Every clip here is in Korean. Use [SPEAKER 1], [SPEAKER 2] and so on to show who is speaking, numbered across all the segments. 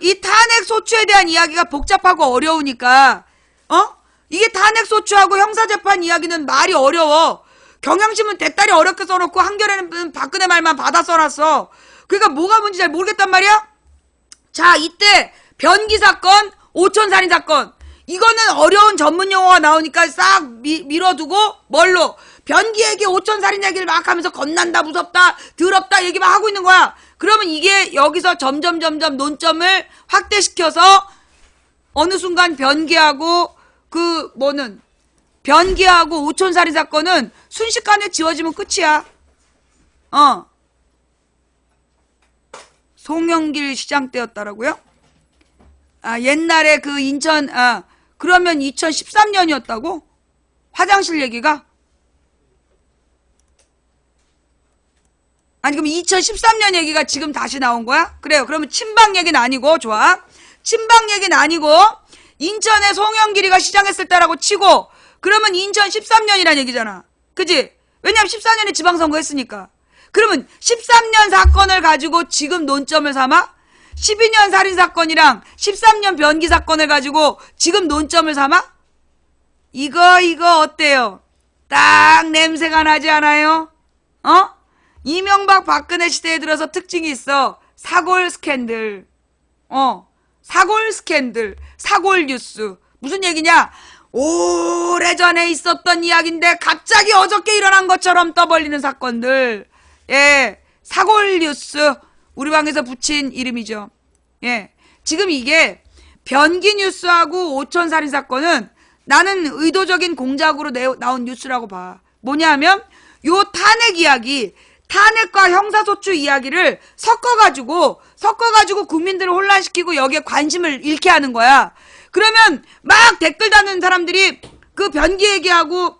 [SPEAKER 1] 이 탄핵소추에 대한 이야기가 복잡하고 어려우니까, 이게 탄핵소추하고 형사재판 이야기는 말이 어려워. 경향신문 대따리 어렵게 써놓고 한겨레는 박근혜 말만 받아 써놨어. 그러니까 뭐가 뭔지 잘 모르겠단 말이야? 자, 이때 변기 사건, 오촌살인 사건. 이거는 어려운 전문 용어가 나오니까 싹 밀어두고 뭘로? 변기 얘기, 오촌살인 얘기를 막 하면서 겁난다, 무섭다, 더럽다 얘기만 하고 있는 거야. 그러면 이게 여기서 점점 논점을 확대시켜서 어느 순간 변기하고 변기하고 오촌살인 사건은 순식간에 지워지면 끝이야. 송영길 시장 때였다라고요? 옛날에 그 인천, 그러면 2013년이었다고? 화장실 얘기가? 아니, 그럼 2013년 얘기가 지금 다시 나온 거야? 그래요. 그러면 친박 얘기는 아니고, 좋아. 친박 얘기는 아니고, 인천에 송영길이가 시장했을 때라고 치고, 그러면 2013년이란 얘기잖아. 그지? 왜냐면 14년에 지방선거 했으니까. 그러면 13년 사건을 가지고 지금 논점을 삼아? 12년 살인사건이랑 13년 변기 사건을 가지고 지금 논점을 삼아? 이거 어때요? 딱 냄새가 나지 않아요? 이명박 박근혜 시대에 들어서 특징이 있어. 사골 스캔들. 사골 스캔들. 사골 뉴스. 무슨 얘기냐? 오래전에 있었던 이야기인데 갑자기 어저께 일어난 것처럼 떠벌리는 사건들. 예, 사골 뉴스. 우리 방에서 붙인 이름이죠. 예, 지금 이게 변기 뉴스하고 오촌살인 사건은 나는 의도적인 공작으로 나온 뉴스라고 봐. 뭐냐면 요 탄핵 이야기, 탄핵과 형사소추 이야기를 섞어가지고 국민들을 혼란시키고 여기에 관심을 잃게 하는 거야. 그러면 막 댓글 다는 사람들이 그 변기 얘기하고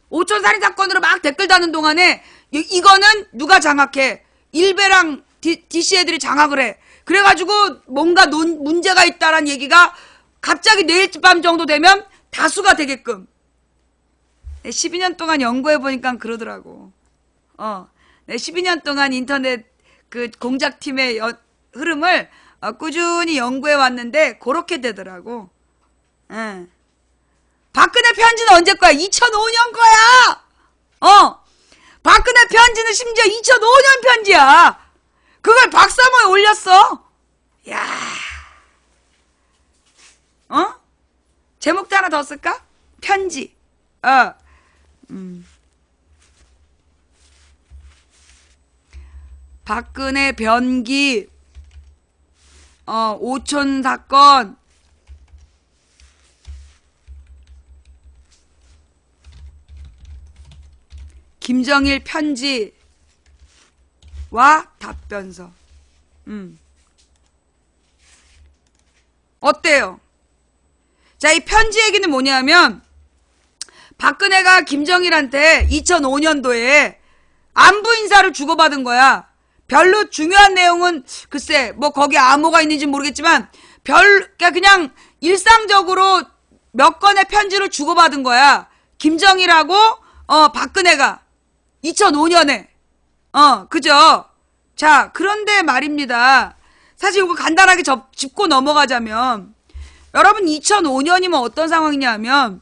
[SPEAKER 1] 오촌살인 사건으로 막 댓글 다는 동안에 이거는 누가 장악해? 일베랑 DC 애들이 장악을 해. 그래가지고 뭔가 문제가 있다라는 얘기가 갑자기 내일 밤 정도 되면 다수가 되게끔. 12년 동안 연구해보니까 그러더라고. 12년 동안 인터넷 그 공작팀의 흐름을 꾸준히 연구해왔는데 그렇게 되더라고. 박근혜 편지는 언제 거야? 2005년 거야! 박근혜 편지는 심지어 2005년 편지야! 그걸 박사모에 올렸어! 야, 제목도 하나 더 쓸까? 편지. 박근혜 변기, 오촌 사건, 김정일 편지와 답변서. 어때요? 자, 이 편지 얘기는 뭐냐면 박근혜가 김정일한테 2005년도에 안부 인사를 주고받은 거야. 별로 중요한 내용은 글쎄 뭐 거기 암호가 있는지 모르겠지만 그냥 일상적으로 몇 건의 편지를 주고받은 거야. 김정일하고 박근혜가 2005년에 그죠? 자, 그런데 말입니다. 사실 이거 간단하게 짚고 넘어가자면 여러분 2005년이면 어떤 상황이냐 하면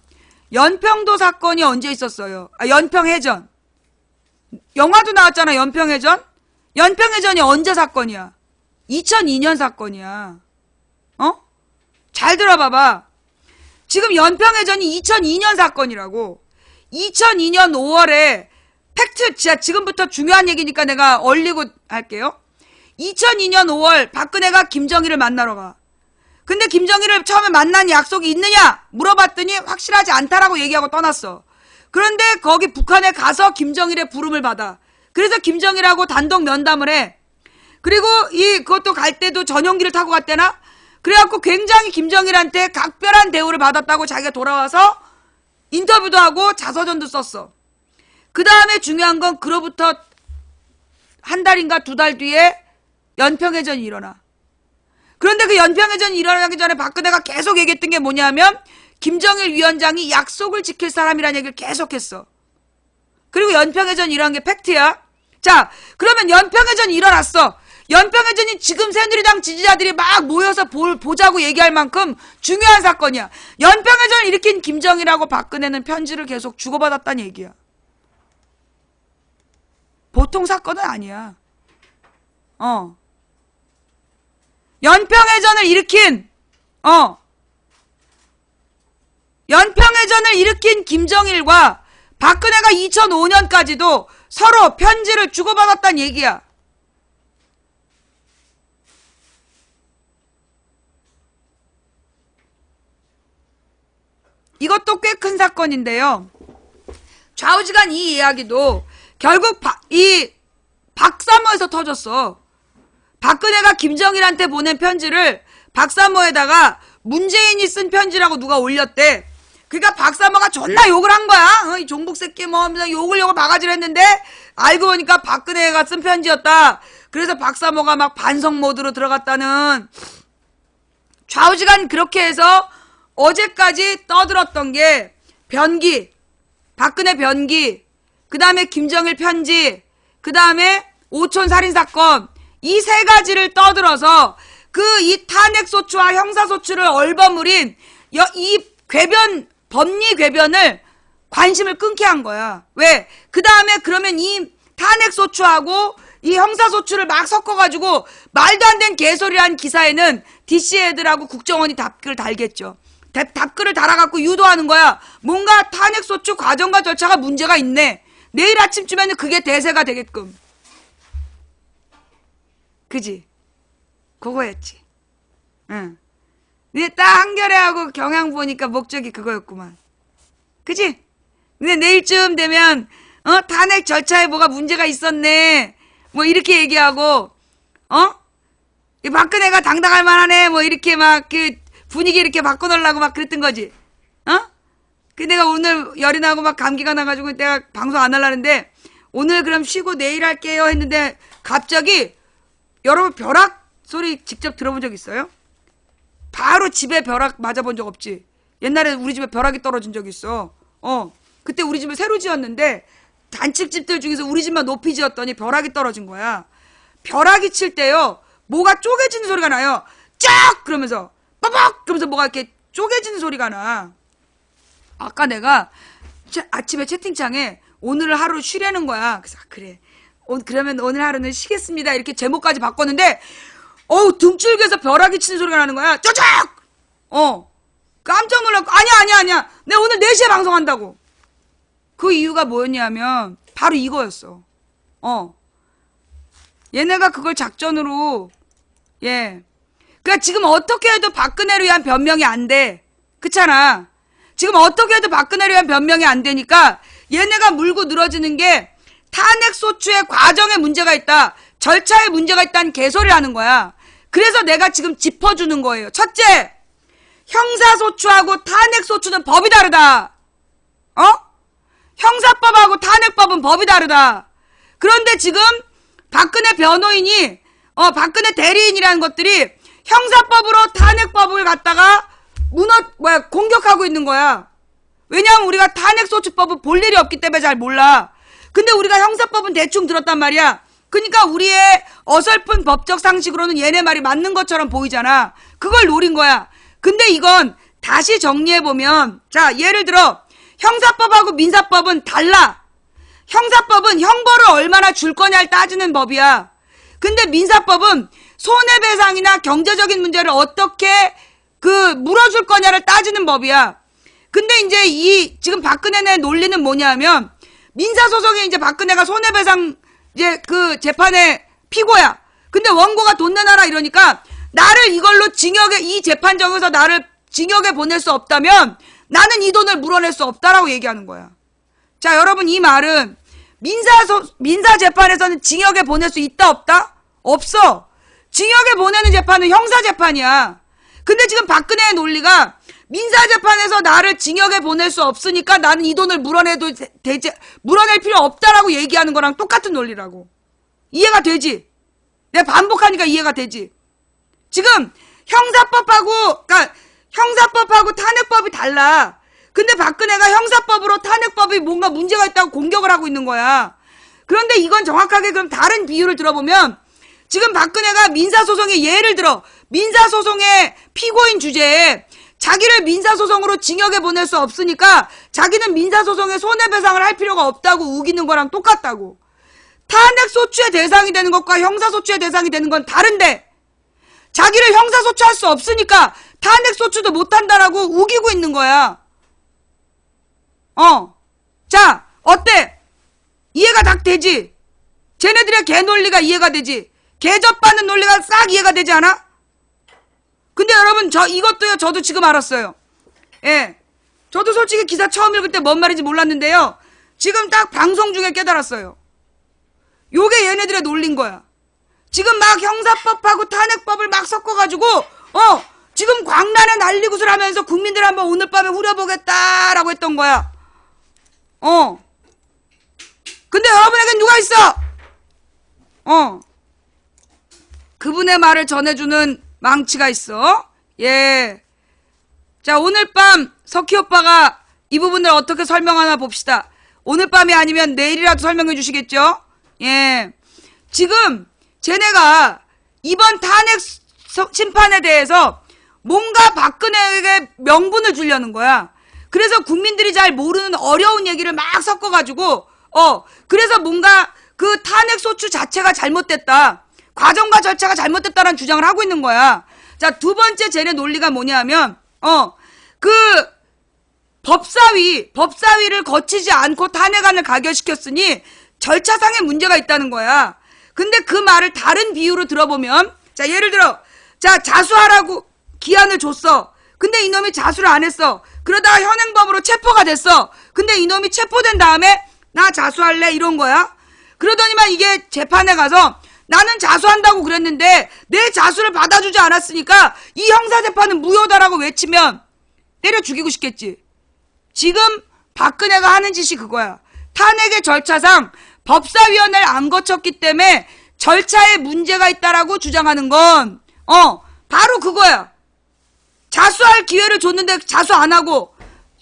[SPEAKER 1] 연평도 사건이 언제 있었어요? 연평해전. 영화도 나왔잖아. 연평해전. 연평해전이 언제 사건이야? 2002년 사건이야. 잘 들어봐봐. 지금 연평해전이 2002년 사건이라고. 2002년 5월에 팩트, 지금부터 중요한 얘기니까 내가 얼리고 할게요. 2002년 5월 박근혜가 김정일을 만나러 가. 근데 김정일을 처음에 만난 약속이 있느냐? 물어봤더니 확실하지 않다라고 얘기하고 떠났어. 그런데 거기 북한에 가서 김정일의 부름을 받아. 그래서 김정일하고 단독 면담을 해. 그리고 그것도 갈 때도 전용기를 타고 갔대나? 그래갖고 굉장히 김정일한테 각별한 대우를 받았다고 자기가 돌아와서 인터뷰도 하고 자서전도 썼어. 그 다음에 중요한 건 그로부터 한 달인가 두 달 뒤에 연평해전이 일어나. 그런데 그 연평해전이 일어나기 전에 박근혜가 계속 얘기했던 게 뭐냐면 김정일 위원장이 약속을 지킬 사람이라는 얘기를 계속했어. 그리고 연평해전이 일어난 게 팩트야. 자, 그러면 연평해전이 일어났어. 연평해전이 지금 새누리당 지지자들이 막 모여서 보자고 얘기할 만큼 중요한 사건이야. 연평해전을 일으킨 김정일하고 박근혜는 편지를 계속 주고받았다는 얘기야. 보통 사건은 아니야. 연평해전을 일으킨 김정일과 박근혜가 2005년까지도 서로 편지를 주고받았다는 얘기야. 이것도 꽤 큰 사건인데요. 좌우지간 이 이야기도 결국 이 박사모에서 터졌어. 박근혜가 김정일한테 보낸 편지를 박사모에다가 문재인이 쓴 편지라고 누가 올렸대. 그러니까 박사모가 존나 욕을 한 거야. 이 종북 새끼 뭐 하면서 욕을 바가지를 했는데 알고 보니까 박근혜가 쓴 편지였다. 그래서 박사모가 막 반성 모드로 들어갔다는. 좌우지간 그렇게 해서 어제까지 떠들었던 게 변기, 박근혜 변기, 그 다음에 김정일 편지, 그 다음에 오촌 살인사건, 이 세 가지를 떠들어서 이 탄핵소추와 형사소추를 얼버무린 이 법리 궤변을 관심을 끊게 한 거야. 왜? 그 다음에 그러면 이 탄핵소추하고 이 형사소추를 막 섞어가지고 말도 안 되는 개소리한 기사에는 DC 애들하고 국정원이 답글을 달겠죠. 답글을 달아갖고 유도하는 거야. 뭔가 탄핵소추 과정과 절차가 문제가 있네. 내일 아침쯤에는 그게 대세가 되게끔. 그지? 그거였지. 응. 근데 딱 한겨레하고 경향 보니까 목적이 그거였구만. 그지? 근데 내일쯤 되면 탄핵 절차에 뭐가 문제가 있었네. 뭐 이렇게 얘기하고 이 박근혜가 당당할 만하네. 뭐 이렇게 막 분위기 이렇게 바꿔놓으려고 막 그랬던 거지. 그 내가 오늘 열이 나고 막 감기가 나가지고 내가 방송 안 하려는데 오늘 그럼 쉬고 내일 할게요 했는데 갑자기 여러분 벼락 소리 직접 들어본 적 있어요? 바로 집에 벼락 맞아본 적 없지. 옛날에 우리 집에 벼락이 떨어진 적 있어. 그때 우리 집을 새로 지었는데 단층집들 중에서 우리 집만 높이 지었더니 벼락이 떨어진 거야. 벼락이 칠 때요 뭐가 쪼개지는 소리가 나요. 쫙 그러면서 빠박 그러면서 뭐가 이렇게 쪼개지는 소리가 나. 아까 내가 아침에 채팅창에 오늘 하루 쉬려는 거야. 그래서 그래 그러면 오늘 하루는 쉬겠습니다 이렇게 제목까지 바꿨는데 등줄기에서 벼락이 치는 소리가 나는 거야. 쪼쫙 깜짝 놀랐고 아니야 내가 오늘 4시에 방송한다고. 그 이유가 뭐였냐면 바로 이거였어. 얘네가 그걸 작전으로 그러니까 지금 어떻게 해도 박근혜를 위한 변명이 안 돼. 그렇잖아. 지금 어떻게 해도 박근혜를 위한 변명이 안 되니까 얘네가 물고 늘어지는 게 탄핵소추의 과정에 문제가 있다. 절차에 문제가 있다는 개소리를 하는 거야. 그래서 내가 지금 짚어주는 거예요. 첫째, 형사소추하고 탄핵소추는 법이 다르다. 형사법하고 탄핵법은 법이 다르다. 그런데 지금 박근혜 변호인이 박근혜 대리인이라는 것들이 형사법으로 탄핵법을 갖다가 공격하고 있는 거야. 왜냐하면 우리가 탄핵소추법은 볼 일이 없기 때문에 잘 몰라. 근데 우리가 형사법은 대충 들었단 말이야. 그러니까 우리의 어설픈 법적 상식으로는 얘네 말이 맞는 것처럼 보이잖아. 그걸 노린 거야. 근데 이건 다시 정리해보면 자 예를 들어 형사법하고 민사법은 달라. 형사법은 형벌을 얼마나 줄 거냐를 따지는 법이야. 근데 민사법은 손해배상이나 경제적인 문제를 어떻게 물어줄 거냐를 따지는 법이야. 근데 이제 지금 박근혜네 논리는 뭐냐면 민사소송에 이제 박근혜가 손해배상 재판의 피고야. 근데 원고가 돈 내놔라 이러니까 나를 이걸로 이 재판정에서 나를 징역에 보낼 수 없다면 나는 이 돈을 물어낼 수 없다라고 얘기하는 거야. 자, 여러분 이 말은 민사 재판에서는 징역에 보낼 수 있다 없다? 없어. 징역에 보내는 재판은 형사 재판이야. 근데 지금 박근혜의 논리가 민사 재판에서 나를 징역에 보낼 수 없으니까 나는 이 돈을 물어낼 필요 없다라고 얘기하는 거랑 똑같은 논리라고. 이해가 되지? 내가 반복하니까 이해가 되지? 지금 형사법하고 탄핵법이 달라. 근데 박근혜가 형사법으로 탄핵법이 뭔가 문제가 있다고 공격을 하고 있는 거야. 그런데 이건 정확하게 그럼 다른 비유를 들어보면 지금 박근혜가 민사소송에 예를 들어 민사소송의 피고인 주제에 자기를 민사소송으로 징역에 보낼 수 없으니까 자기는 민사소송에 손해배상을 할 필요가 없다고 우기는 거랑 똑같다고. 탄핵소추의 대상이 되는 것과 형사소추의 대상이 되는 건 다른데 자기를 형사소추할 수 없으니까 탄핵소추도 못한다라고 우기고 있는 거야. 자, 어때? 이해가 딱 되지? 쟤네들의 개 논리가 이해가 되지? 개접받는 논리가 싹 이해가 되지 않아? 근데 여러분, 이것도요, 저도 지금 알았어요. 예. 저도 솔직히 기사 처음 읽을 때 뭔 말인지 몰랐는데요. 지금 딱 방송 중에 깨달았어요. 요게 얘네들의 논리인 거야. 지금 막 형사법하고 탄핵법을 막 섞어가지고, 지금 광란에 난리굿을 하면서 국민들 한번 오늘 밤에 후려보겠다라고 했던 거야. 근데 여러분에겐 누가 있어? 그분의 말을 전해주는 망치가 있어. 예. 자, 오늘 밤 석희 오빠가 이 부분을 어떻게 설명하나 봅시다. 오늘 밤이 아니면 내일이라도 설명해 주시겠죠? 예. 지금 쟤네가 이번 탄핵 심판에 대해서 뭔가 박근혜에게 명분을 주려는 거야. 그래서 국민들이 잘 모르는 어려운 얘기를 막 섞어가지고 그래서 뭔가 그 탄핵 소추 자체가 잘못됐다. 과정과 절차가 잘못됐다라는 주장을 하고 있는 거야. 자, 두 번째 쟤네 논리가 뭐냐면 그 법사위를 거치지 않고 탄핵안을 가결시켰으니 절차상의 문제가 있다는 거야. 근데 그 말을 다른 비유로 들어보면, 자, 예를 들어, 자, 자수하라고 기한을 줬어. 근데 이놈이 자수를 안 했어. 그러다가 현행범으로 체포가 됐어. 근데 이놈이 체포된 다음에 나 자수할래 이런 거야. 그러더니만 이게 재판에 가서 나는 자수한다고 그랬는데 내 자수를 받아주지 않았으니까 이 형사재판은 무효다라고 외치면 때려 죽이고 싶겠지. 지금 박근혜가 하는 짓이 그거야. 탄핵의 절차상 법사위원회를 안 거쳤기 때문에 절차에 문제가 있다라고 주장하는 건 바로 그거야. 자수할 기회를 줬는데 자수 안 하고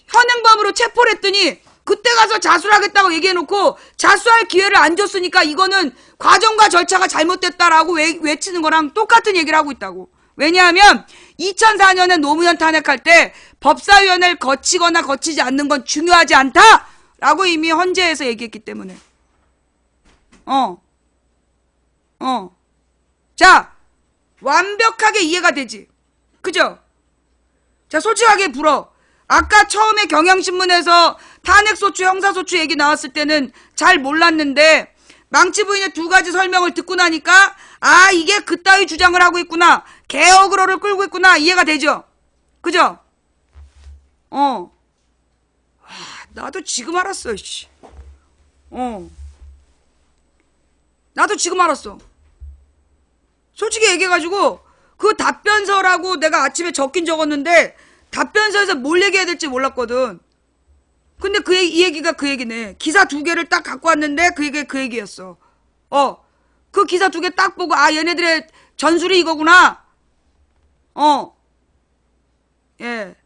[SPEAKER 1] 현행범으로 체포를 했더니 그때 가서 자수를 하겠다고 얘기해놓고 자수할 기회를 안 줬으니까 이거는 과정과 절차가 잘못됐다라고 외치는 거랑 똑같은 얘기를 하고 있다고. 왜냐하면 2004년에 노무현 탄핵할 때 법사위원회를 거치거나 거치지 않는 건 중요하지 않다라고 이미 헌재에서 얘기했기 때문에. 자, 완벽하게 이해가 되지. 그죠? 자, 솔직하게 불어. 아까 처음에 경향신문에서 탄핵소추, 형사소추 얘기 나왔을 때는 잘 몰랐는데 망치 부인의 두 가지 설명을 듣고 나니까 아, 이게 그따위 주장을 하고 있구나. 개어그로를 끌고 있구나. 이해가 되죠? 그죠? 나도 지금 알았어, 씨. 나도 지금 알았어. 솔직히 얘기해가지고 그 답변서라고 내가 아침에 적긴 적었는데 답변서에서 뭘 얘기해야 될지 몰랐거든. 근데 이 얘기가 그 얘기네. 기사 두 개를 딱 갖고 왔는데 그게 그 얘기였어. 그 기사 두 개 딱 보고 아, 얘네들의 전술이 이거구나. 예.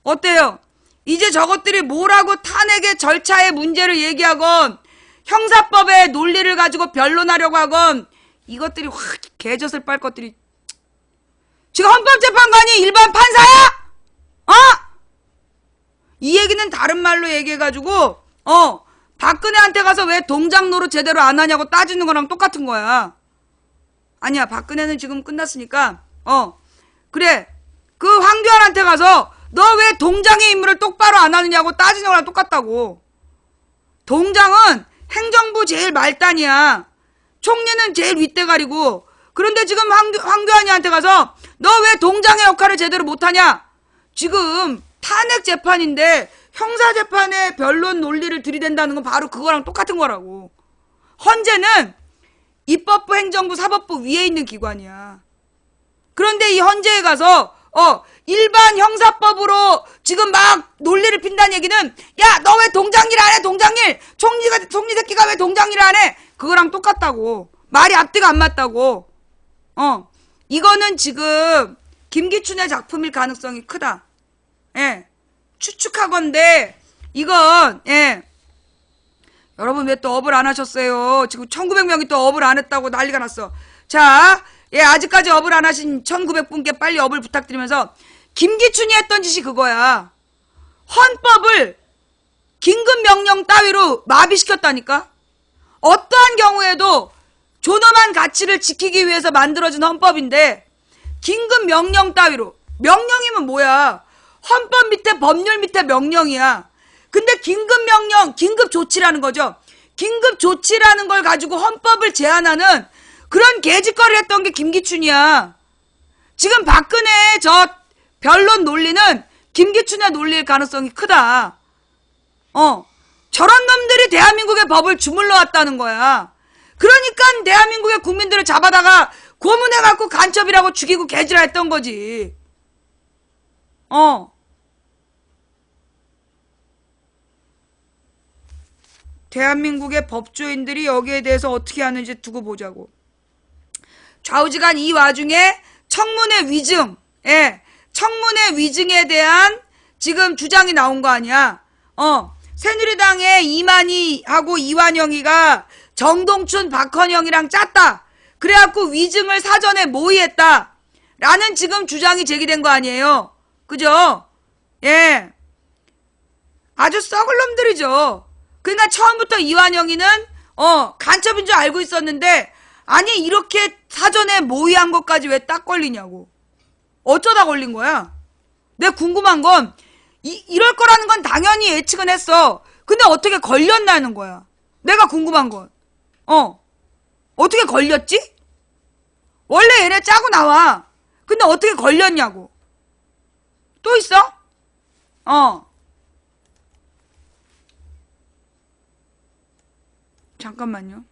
[SPEAKER 1] 어때요? 이제 저것들이 뭐라고 탄핵의 절차의 문제를 얘기하건 형사법의 논리를 가지고 변론하려고 하건 이것들이 확 개젖을 빨 것들이. 지금 헌법재판관이 일반 판사야? 이 얘기는 다른 말로 얘기해가지고 박근혜한테 가서 왜 동작노릇 제대로 안 하냐고 따지는 거랑 똑같은 거야. 아니야, 박근혜는 지금 끝났으니까 그래, 그 황교안한테 가서 너 왜 동장의 임무를 똑바로 안 하느냐고 따지는 거랑 똑같다고. 동장은 행정부 제일 말단이야. 총리는 제일 윗대가리고. 그런데 지금 황교안이한테 가서 너 왜 동장의 역할을 제대로 못하냐. 지금 탄핵 재판인데 형사재판의 변론 논리를 들이댄다는 건 바로 그거랑 똑같은 거라고. 헌재는 입법부, 행정부, 사법부 위에 있는 기관이야. 그런데 이 헌재에 가서 일반 형사법으로 지금 막 논리를 핀다는 얘기는 야, 너 왜 동장일 안 해? 동장일. 총리 새끼가 왜 동장일 안 해? 그거랑 똑같다고. 말이 앞뒤가 안 맞다고. 이거는 지금 김기춘의 작품일 가능성이 크다. 예. 추측하건데 이건 예. 여러분 왜 또 업을 안 하셨어요? 지금 1900명이 또 업을 안 했다고 난리가 났어. 자, 예, 아직까지 업을 안 하신 1900분께 빨리 업을 부탁드리면서 김기춘이 했던 짓이 그거야. 헌법을 긴급명령 따위로 마비시켰다니까? 어떠한 경우에도 존엄한 가치를 지키기 위해서 만들어진 헌법인데 긴급명령 따위로. 명령이면 뭐야? 헌법 밑에 법률 밑에 명령이야. 근데 긴급명령, 긴급조치라는 거죠. 긴급조치라는 걸 가지고 헌법을 제한하는 그런 개짓거리를 했던 게 김기춘이야. 지금 박근혜 저 변론 논리는 김기춘의 논리일 가능성이 크다. 저런 놈들이 대한민국의 법을 주물러 왔다는 거야. 그러니까 대한민국의 국민들을 잡아다가 고문해갖고 간첩이라고 죽이고 개지라 했던 거지. 대한민국의 법조인들이 여기에 대해서 어떻게 하는지 두고 보자고. 좌우지간 이 와중에 청문회 위증, 예, 청문회 위증에 대한 지금 주장이 나온 거 아니야. 새누리당의 이만희하고 이완영이가 정동춘, 박헌영이랑 짰다. 그래갖고 위증을 사전에 모의했다. 라는 지금 주장이 제기된 거 아니에요. 그죠? 예. 아주 썩을 놈들이죠. 그러니까 처음부터 이완영이는 간첩인 줄 알고 있었는데 아니 이렇게 사전에 모의한 것까지 왜 딱 걸리냐고. 어쩌다 걸린 거야? 내가 궁금한 건 이럴 거라는 건 당연히 예측은 했어. 근데 어떻게 걸렸나는 거야. 내가 궁금한 건 어떻게 걸렸지? 원래 얘네 짜고 나와. 근데 어떻게 걸렸냐고. 또 있어? 잠깐만요.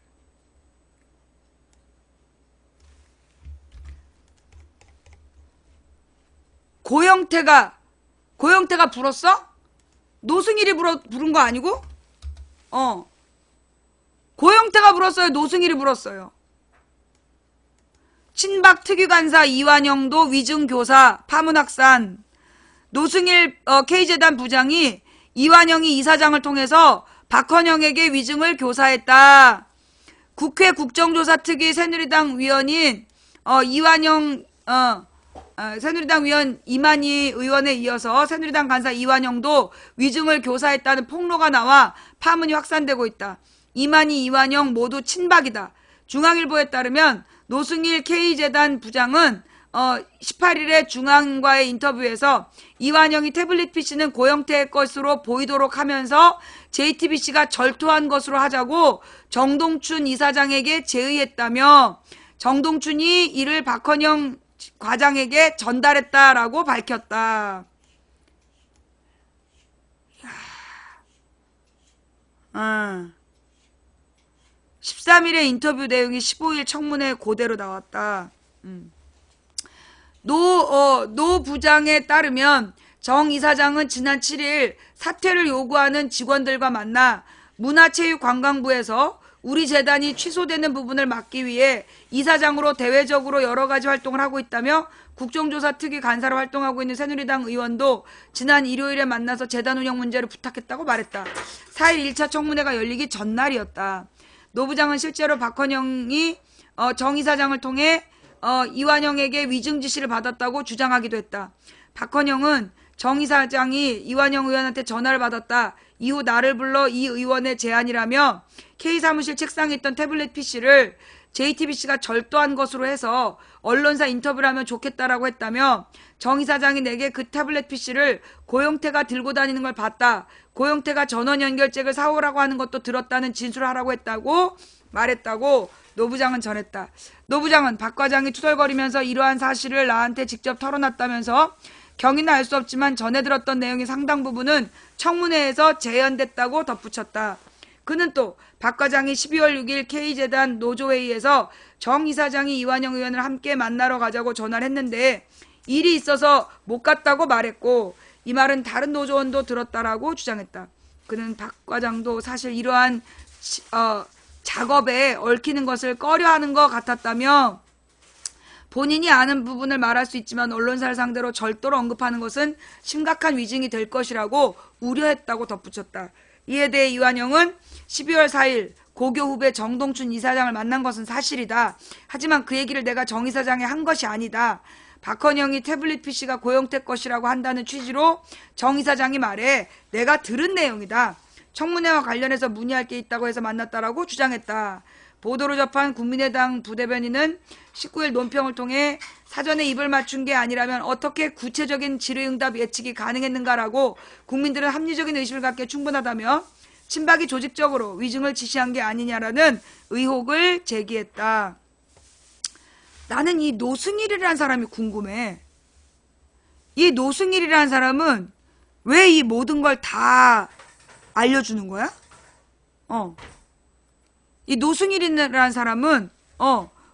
[SPEAKER 1] 고영태가 불었어? 노승일이 부른 거 아니고? 고영태가 불었어요? 노승일이 불었어요? 친박 특유간사 이완영도 위증교사 파문확산. 노승일 K재단 부장이 이완영이 이사장을 통해서 박헌영에게 위증을 교사했다. 국회 국정조사특위 새누리당 위원인 이완영 새누리당 위원 이만희 의원에 이어서 새누리당 간사 이완영도 위증을 교사했다는 폭로가 나와 파문이 확산되고 있다. 이만희, 이완영 모두 친박이다. 중앙일보에 따르면 노승일 K재단 부장은 18일에 중앙과의 인터뷰에서 이완영이 태블릿 PC는 고영태의 것으로 보이도록 하면서 JTBC가 절토한 것으로 하자고 정동춘 이사장에게 제의했다며 정동춘이 이를 박헌영 과장에게 전달했다라고 밝혔다. 13일의 인터뷰 내용이 15일 청문회 그대로 나왔다. 노 부장에 따르면 정 이사장은 지난 7일 사퇴를 요구하는 직원들과 만나 문화체육관광부에서 우리 재단이 취소되는 부분을 막기 위해 이사장으로 대외적으로 여러 가지 활동을 하고 있다며 국정조사 특위 간사로 활동하고 있는 새누리당 의원도 지난 일요일에 만나서 재단 운영 문제를 부탁했다고 말했다. 4일 1차 청문회가 열리기 전날이었다. 노 부장은 실제로 박헌영이 정 이사장을 통해 이완영에게 위증 지시를 받았다고 주장하기도 했다. 박헌영은 정 이사장이 이완영 의원한테 전화를 받았다. 이후 나를 불러 이 의원의 제안이라며 K사무실 책상에 있던 태블릿 PC를 JTBC가 절도한 것으로 해서 언론사 인터뷰를 하면 좋겠다라고 했다며 정 이사장이 내게 그 태블릿 PC를 고영태가 들고 다니는 걸 봤다. 고영태가 전원 연결잭을 사오라고 하는 것도 들었다는 진술을 하라고 했다고 말했다고 노 부장은 전했다. 노 부장은 박 과장이 투덜거리면서 이러한 사실을 나한테 직접 털어놨다면서 경위는 알 수 없지만 전해 들었던 내용의 상당 부분은 청문회에서 재현됐다고 덧붙였다. 그는 또 박 과장이 12월 6일 K재단 노조회의에서 정 이사장이 이완영 의원을 함께 만나러 가자고 전화를 했는데 일이 있어서 못 갔다고 말했고 이 말은 다른 노조원도 들었다라고 주장했다. 그는 박 과장도 사실 이러한 작업에 얽히는 것을 꺼려하는 것 같았다며 본인이 아는 부분을 말할 수 있지만 언론사를 상대로 절도로 언급하는 것은 심각한 위증이 될 것이라고 우려했다고 덧붙였다. 이에 대해 이완영은 12월 4일 고교 후배 정동춘 이사장을 만난 것은 사실이다. 하지만 그 얘기를 내가 정 이사장에 한 것이 아니다. 박헌영이 태블릿 PC가 고영태 것이라고 한다는 취지로 정 이사장이 말해 내가 들은 내용이다. 청문회와 관련해서 문의할 게 있다고 해서 만났다라고 주장했다. 보도로 접한 국민의당 부대변인은 19일 논평을 통해 사전에 입을 맞춘 게 아니라면 어떻게 구체적인 질의응답 예측이 가능했는가라고 국민들은 합리적인 의심을 갖기에 충분하다며 친박이 조직적으로 위증을 지시한 게 아니냐라는 의혹을 제기했다. 나는 이 노승일이라는 사람이 궁금해. 이 노승일이라는 사람은 왜 이 모든 걸 다 알려주는 거야? 이 노승일이라는 사람은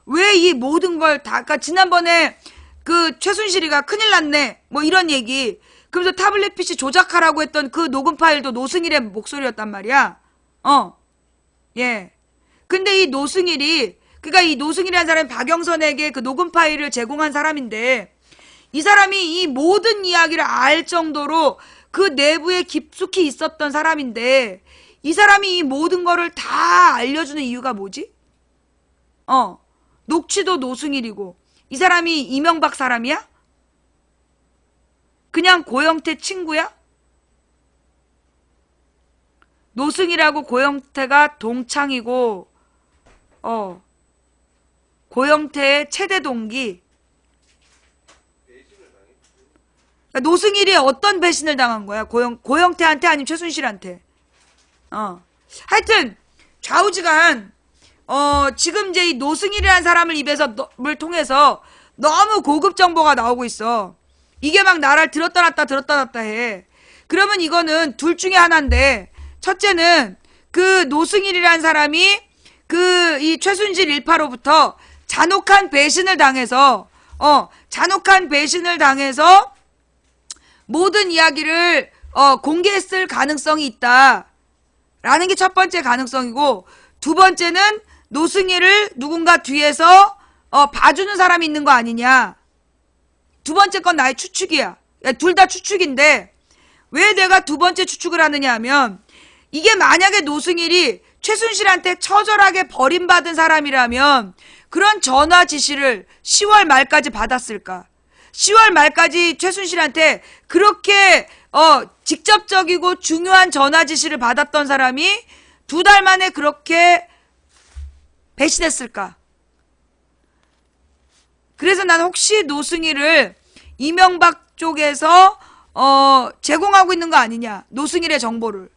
[SPEAKER 1] 왜 이 모든 걸 다, 아까 지난번에 그 최순실이가 큰일 났네 뭐 이런 얘기, 그러면서 타블렛 PC 조작하라고 했던 그 녹음 파일도 노승일의 목소리였단 말이야. 예. 근데 이 노승일이, 그러니까 이 노승일이라는 사람이 박영선에게 그 녹음 파일을 제공한 사람인데, 이 사람이 이 모든 이야기를 알 정도로 그 내부에 깊숙이 있었던 사람인데, 이 사람이 이 모든 거를 다 알려주는 이유가 뭐지? 녹취도 노승일이고, 이 사람이 이명박 사람이야? 그냥 고영태 친구야? 노승일하고 고영태가 동창이고, 고영태의 최대 동기. 그러니까 노승일이 어떤 배신을 당한 거야? 고영태한테 아니면 최순실한테? 하여튼 좌우지간 지금 이제 이 노승일이라는 사람을 을 통해서 너무 고급 정보가 나오고 있어. 이게 막 나를 들었다 놨다 해. 그러면 이거는 둘 중에 하나인데, 첫째는 그 노승일이라는 사람이 그 이 최순실 일파로부터 잔혹한 배신을 당해서 모든 이야기를 공개했을 가능성이 있다라는 게 첫 번째 가능성이고, 두 번째는 노승일을 누군가 뒤에서 봐주는 사람이 있는 거 아니냐. 두 번째 건 나의 추측이야. 둘 다 추측인데 왜 내가 두 번째 추측을 하느냐 하면, 이게 만약에 노승일이 최순실한테 처절하게 버림받은 사람이라면 그런 전화 지시를 10월 말까지 받았을까? 10월 말까지 최순실한테 그렇게 직접적이고 중요한 전화 지시를 받았던 사람이 2달 만에 그렇게 배신했을까? 그래서 난 혹시 노승일을 이명박 쪽에서 제공하고 있는 거 아니냐, 노승일의 정보를.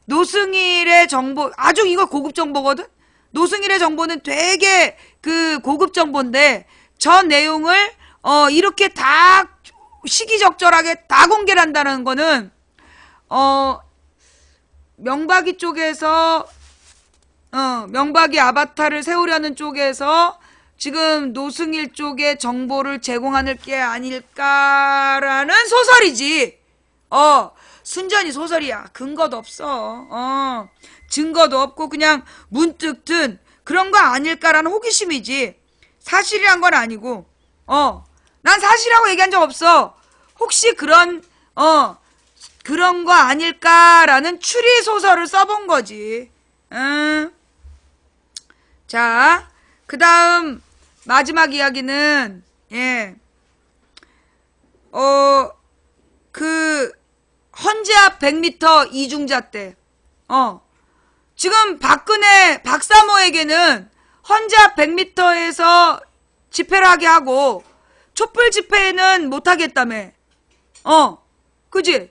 [SPEAKER 1] 노승일의 정보, 아주 이거 고급 정보거든? 노승일의 정보는 되게 그 고급 정보인데, 저 내용을 이렇게 다 시기적절하게 다 공개를 한다는 거는 명박이 쪽에서 명박이 아바타를 세우려는 쪽에서 지금 노승일 쪽에 정보를 제공하는 게 아닐까라는 소설이지. 순전히 소설이야. 근거도 없어. 증거도 없고 그냥 문득 든 그런 거 아닐까라는 호기심이지. 사실이란 건 아니고. 난 사실이라고 얘기한 적 없어. 혹시 그런 거 아닐까라는 추리 소설을 써본 거지. 자, 그 다음 마지막 이야기는 그 헌재 앞 100m 이중자 때 지금 박사모에게는 헌재 앞 100m에서 집회를 하게 하고 촛불 집회는 못 하겠다며. 그지?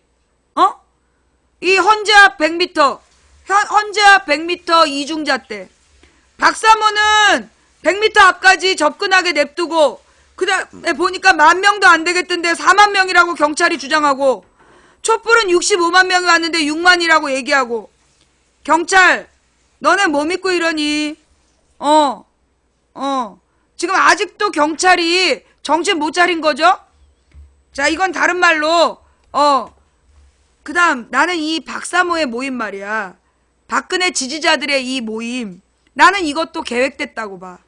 [SPEAKER 1] 이 헌재 앞 100m 헌재 앞 100m 이중자 때 박사모는 100m 앞까지 접근하게 냅두고, 그 다음에 보니까 10,000명도 안 되겠던데 40,000명이라고 경찰이 주장하고, 촛불은 65만 명이 왔는데 6만이라고 얘기하고, 경찰 너네 뭐 믿고 이러니? 지금 아직도 경찰이 정신 못 차린 거죠? 자, 이건 다른 말로 그 다음 나는 이 박사모의 모임 말이야, 박근혜 지지자들의 이 모임, 나는 이것도 계획됐다고 봐.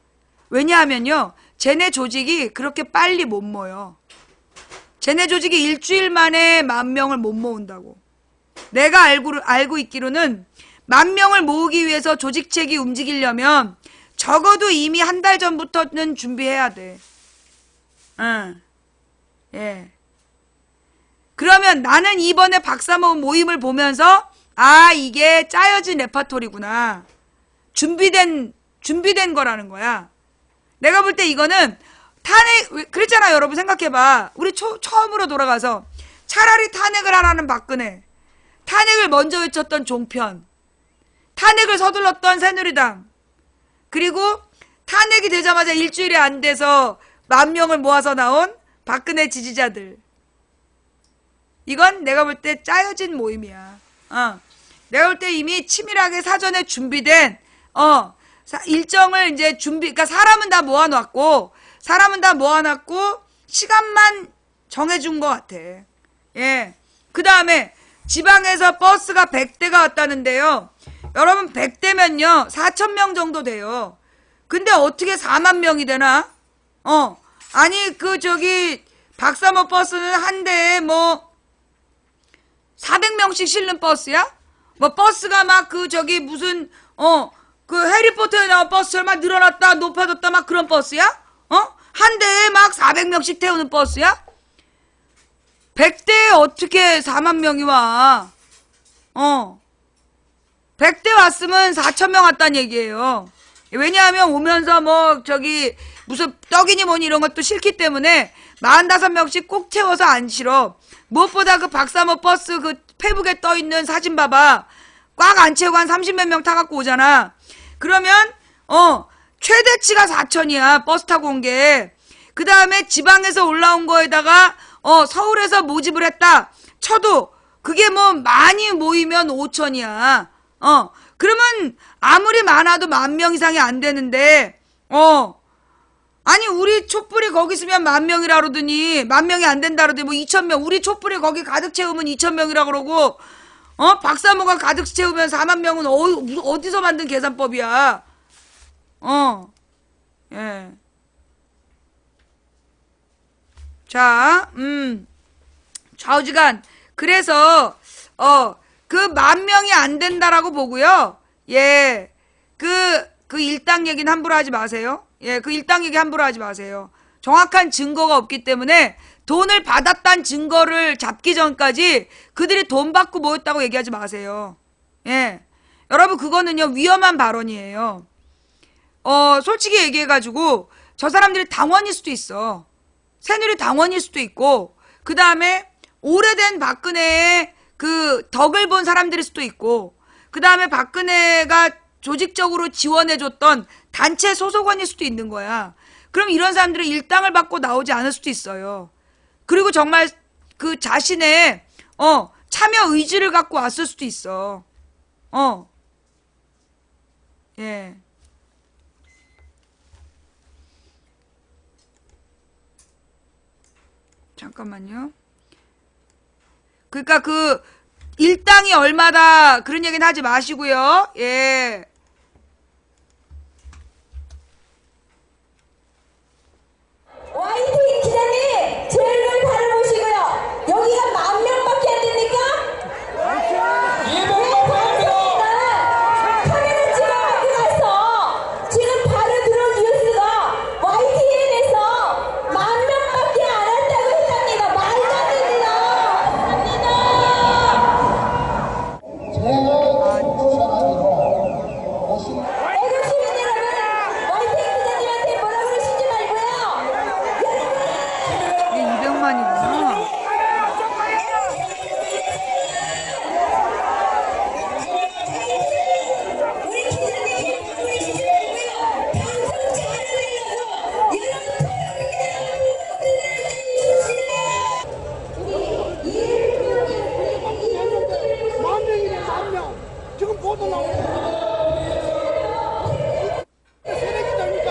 [SPEAKER 1] 왜냐하면요, 쟤네 조직이 그렇게 빨리 못 모여. 쟤네 조직이 일주일 만에 10,000명을 못 모은다고. 내가 알고 있기로는 10,000명을 모으기 위해서 조직책이 움직이려면 적어도 이미 한 달 전부터는 준비해야 돼. 응. 예. 그러면 나는 이번에 박사모 모임을 보면서 아, 이게 짜여진 레파토리구나. 준비된 거라는 거야. 내가 볼 때 이거는 그랬잖아, 여러분. 생각해봐. 우리 처음으로 돌아가서 차라리 탄핵을 하라는 박근혜, 탄핵을 먼저 외쳤던 종편, 탄핵을 서둘렀던 새누리당, 그리고 탄핵이 되자마자 일주일이 안 돼서 10,000명을 모아서 나온 박근혜 지지자들. 이건 내가 볼 때 짜여진 모임이야. 내가 볼 때 이미 치밀하게 사전에 준비된 일정을 이제 그러니까 사람은 다 모아놨고 시간만 정해준 것 같아. 예. 그 다음에 지방에서 버스가 100대가 왔다는데요. 여러분 100대면요 4,000명 정도 돼요. 근데 어떻게 40,000명이 되나? 아니 박사모 버스는 한 대에 400명씩 실는 버스야? 버스가 막 무슨 해리포터에 나온 버스를 막 늘어났다 높아졌다 막 그런 버스야? 한 대에 막 400명씩 태우는 버스야? 100대에 어떻게 40,000명이 와? 100대 왔으면 4,000명 왔다는 얘기예요. 왜냐하면 오면서 무슨 떡이니 뭐니 이런 것도 싫기 때문에 45명씩 꼭 태워서 안 실어. 무엇보다 그 박사모 버스 페북에 떠있는 사진 봐봐. 꽉 안 채우고 한 30몇 명 타갖고 오잖아. 그러면 최대치가 4,000이야. 버스 타고 온 게. 그 다음에 지방에서 올라온 거에다가 서울에서 모집을 했다 쳐도 그게 많이 모이면 5,000이야. 그러면 아무리 많아도 10,000명 이상이 안 되는데 아니 우리 촛불이 거기 있으면 10,000명이라 그러더니 10,000명이 안 된다 그러더니 2,000명 우리 촛불이 거기 가득 채우면 2,000명이라 그러고 박사모가 가득 채우면 40,000명은 어디서 만든 계산법이야. 예. 자, 좌우지간. 그래서, 그 10,000명이 안 된다라고 보고요. 예. 그 일당 얘기는 함부로 하지 마세요. 예, 그 일당 얘기 함부로 하지 마세요. 정확한 증거가 없기 때문에 돈을 받았다는 증거를 잡기 전까지 그들이 돈 받고 모였다고 얘기하지 마세요. 예. 여러분, 그거는요, 위험한 발언이에요. 솔직히 얘기해가지고, 저 사람들이 당원일 수도 있어. 새누리 당원일 수도 있고, 그 다음에 오래된 박근혜의 덕을 본 사람들일 수도 있고, 그 다음에 박근혜가 조직적으로 지원해줬던 단체 소속원일 수도 있는 거야. 그럼 이런 사람들은 일당을 받고 나오지 않을 수도 있어요. 그리고 정말 그 자신의 참여 의지를 갖고 왔을 수도 있어. 예. 잠깐만요. 그러니까 일당이 얼마다 그런 얘기는 하지 마시고요. 예.
[SPEAKER 2] YTN 기자님, 제 얼굴 바라보시고요. 여기가 10,000명밖에 안 됩니까? 카메라 찍어갖고 가서 지금 바로 들어온 뉴스가 YTN에서 10,000명밖에 안 한다고 했답니다. 말도 안 됩니다. 애국 시민 여러분, YTN 기자님한테 뭐라 그러시지 말고요.
[SPEAKER 1] 이게 200만이구나.
[SPEAKER 3] 만 명이네, 10,000명. 지금 보도 나오고. 세력이 됩니까?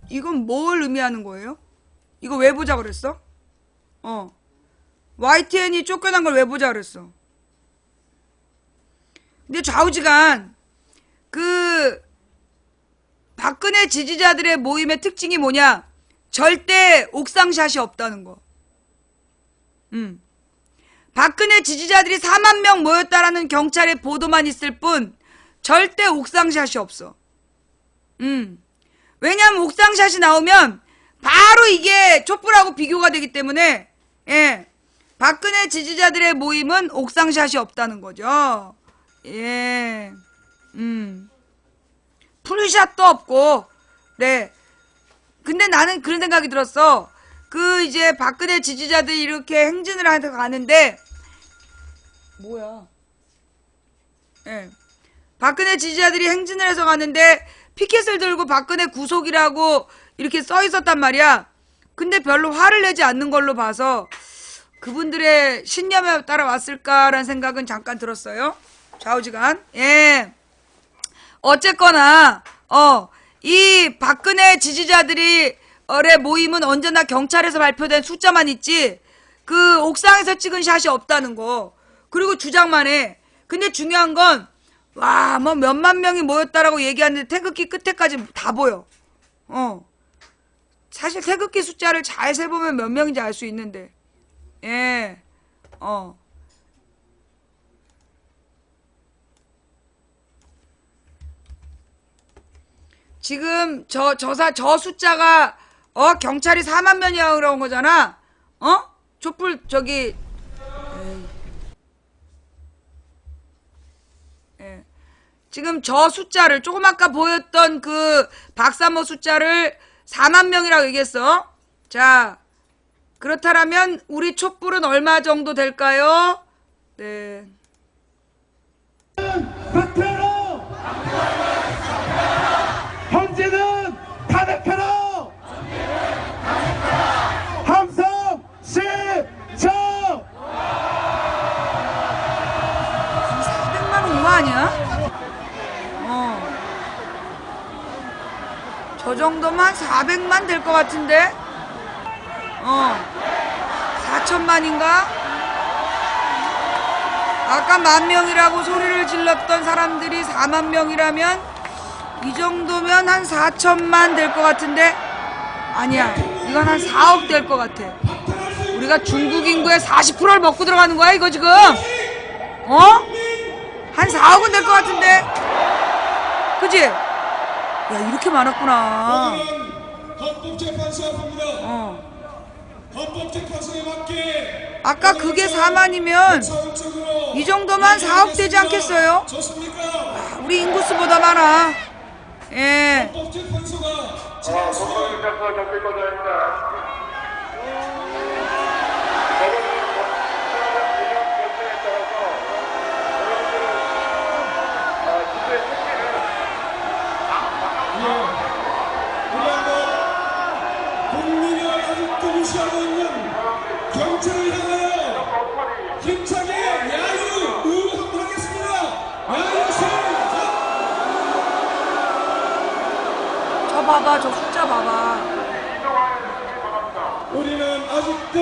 [SPEAKER 1] 이건 뭘 의미하는 거예요? 이거 왜 보자 그랬어? YTN이 쫓겨난 걸 왜 보자 그랬어? 근데 좌우지간 박근혜 지지자들의 모임의 특징이 뭐냐? 절대 옥상샷이 없다는 거. 박근혜 지지자들이 4만 명 모였다라는 경찰의 보도만 있을 뿐 절대 옥상샷이 없어. 왜냐면 옥상샷이 나오면 바로 이게 촛불하고 비교가 되기 때문에 예. 박근혜 지지자들의 모임은 옥상샷이 없다는 거죠. 예. 풀샷도 없고. 네. 근데 나는 그런 생각이 들었어. 그 이제 박근혜 지지자들이 이렇게 행진을 하러 가는데 뭐야? 예. 박근혜 지지자들이 행진을 해서 가는데 피켓을 들고 박근혜 구속이라고 이렇게 써 있었단 말이야. 근데 별로 화를 내지 않는 걸로 봐서 그분들의 신념에 따라 왔을까라는 생각은 잠깐 들었어요. 좌우지간. 예. 어쨌거나 이 박근혜 지지자들이 모임은 언제나 경찰에서 발표된 숫자만 있지 그 옥상에서 찍은 샷이 없다는 거. 그리고 주장만 해. 근데 중요한 건 와, 뭐 몇만 명이 모였다라고 얘기하는데 태극기 끝에까지 다 보여. 사실 태극기 숫자를 잘 세보면 몇 명인지 알 수 있는데. 예. 지금 저 숫자가 경찰이 4만 명이라고 그런 거잖아. 촛불 저기 예. 지금 저 숫자를 조금 아까 보였던 그 박사모 숫자를 4만 명이라고 얘기했어. 자, 그렇다면 우리 촛불은 얼마 정도 될까요? 네.
[SPEAKER 3] 박태로 현재는 탄핵하라 함성 시청
[SPEAKER 1] 400만 온 거 아니야? 저 정도면 400만 될 것 같은데? 4천만인가? 아까 10,000명이라고 소리를 질렀던 사람들이 4만 명이라면 이 정도면 한 4천만 될 것 같은데? 아니야. 이건 한 4억 될 것 같아. 우리가 중국 인구의 40%를 먹고 들어가는 거야, 이거 지금? 한 4억은 될 것 같은데? 그지? 야, 이렇게 많았구나.
[SPEAKER 4] 헌법재판소 앞입니다. 헌법재판소에 맞게
[SPEAKER 1] 아까 그게 4만이면
[SPEAKER 4] 사업적으로
[SPEAKER 1] 이 정도만 4억 되지 않겠어요?
[SPEAKER 4] 좋습니까?
[SPEAKER 1] 우리 인구수보다 많아. 예.
[SPEAKER 4] 헌법재판소가 지난 수년 국민을 아직도 무시하고 있는 경찰을 향하여 힘차게 야유 한번 하겠습니다. 야유 시작.
[SPEAKER 1] 저 봐봐, 저 숫자 봐봐.
[SPEAKER 4] 우리는 아직도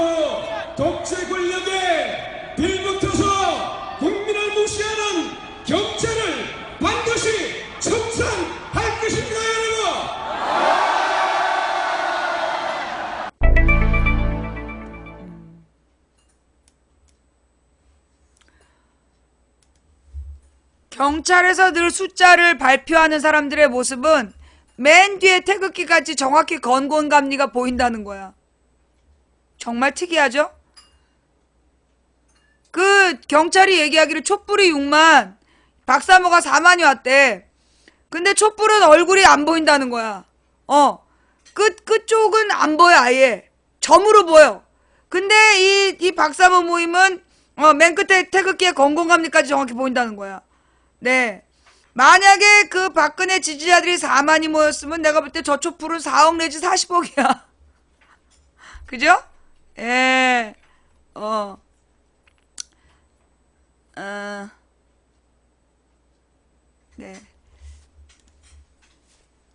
[SPEAKER 4] 독재 권력에 빌붙어서 국민을 무시하는 경찰을 반드시 청산할 것입니다, 여러분.
[SPEAKER 1] 경찰에서 늘 숫자를 발표하는 사람들의 모습은 맨 뒤에 태극기까지 정확히 건곤감리가 보인다는 거야. 정말 특이하죠? 그 경찰이 얘기하기를 촛불이 6만, 박사모가 4만이 왔대. 근데 촛불은 얼굴이 안 보인다는 거야. 끝쪽은 안 보여, 아예. 점으로 보여. 근데 이 박사모 모임은 맨 끝에 태극기의 건곤감리까지 정확히 보인다는 거야. 네. 만약에 그 박근혜 지지자들이 4만이 모였으면 내가 볼 때 저 촛불은 4억 내지 40억이야. 그죠? 예. 네.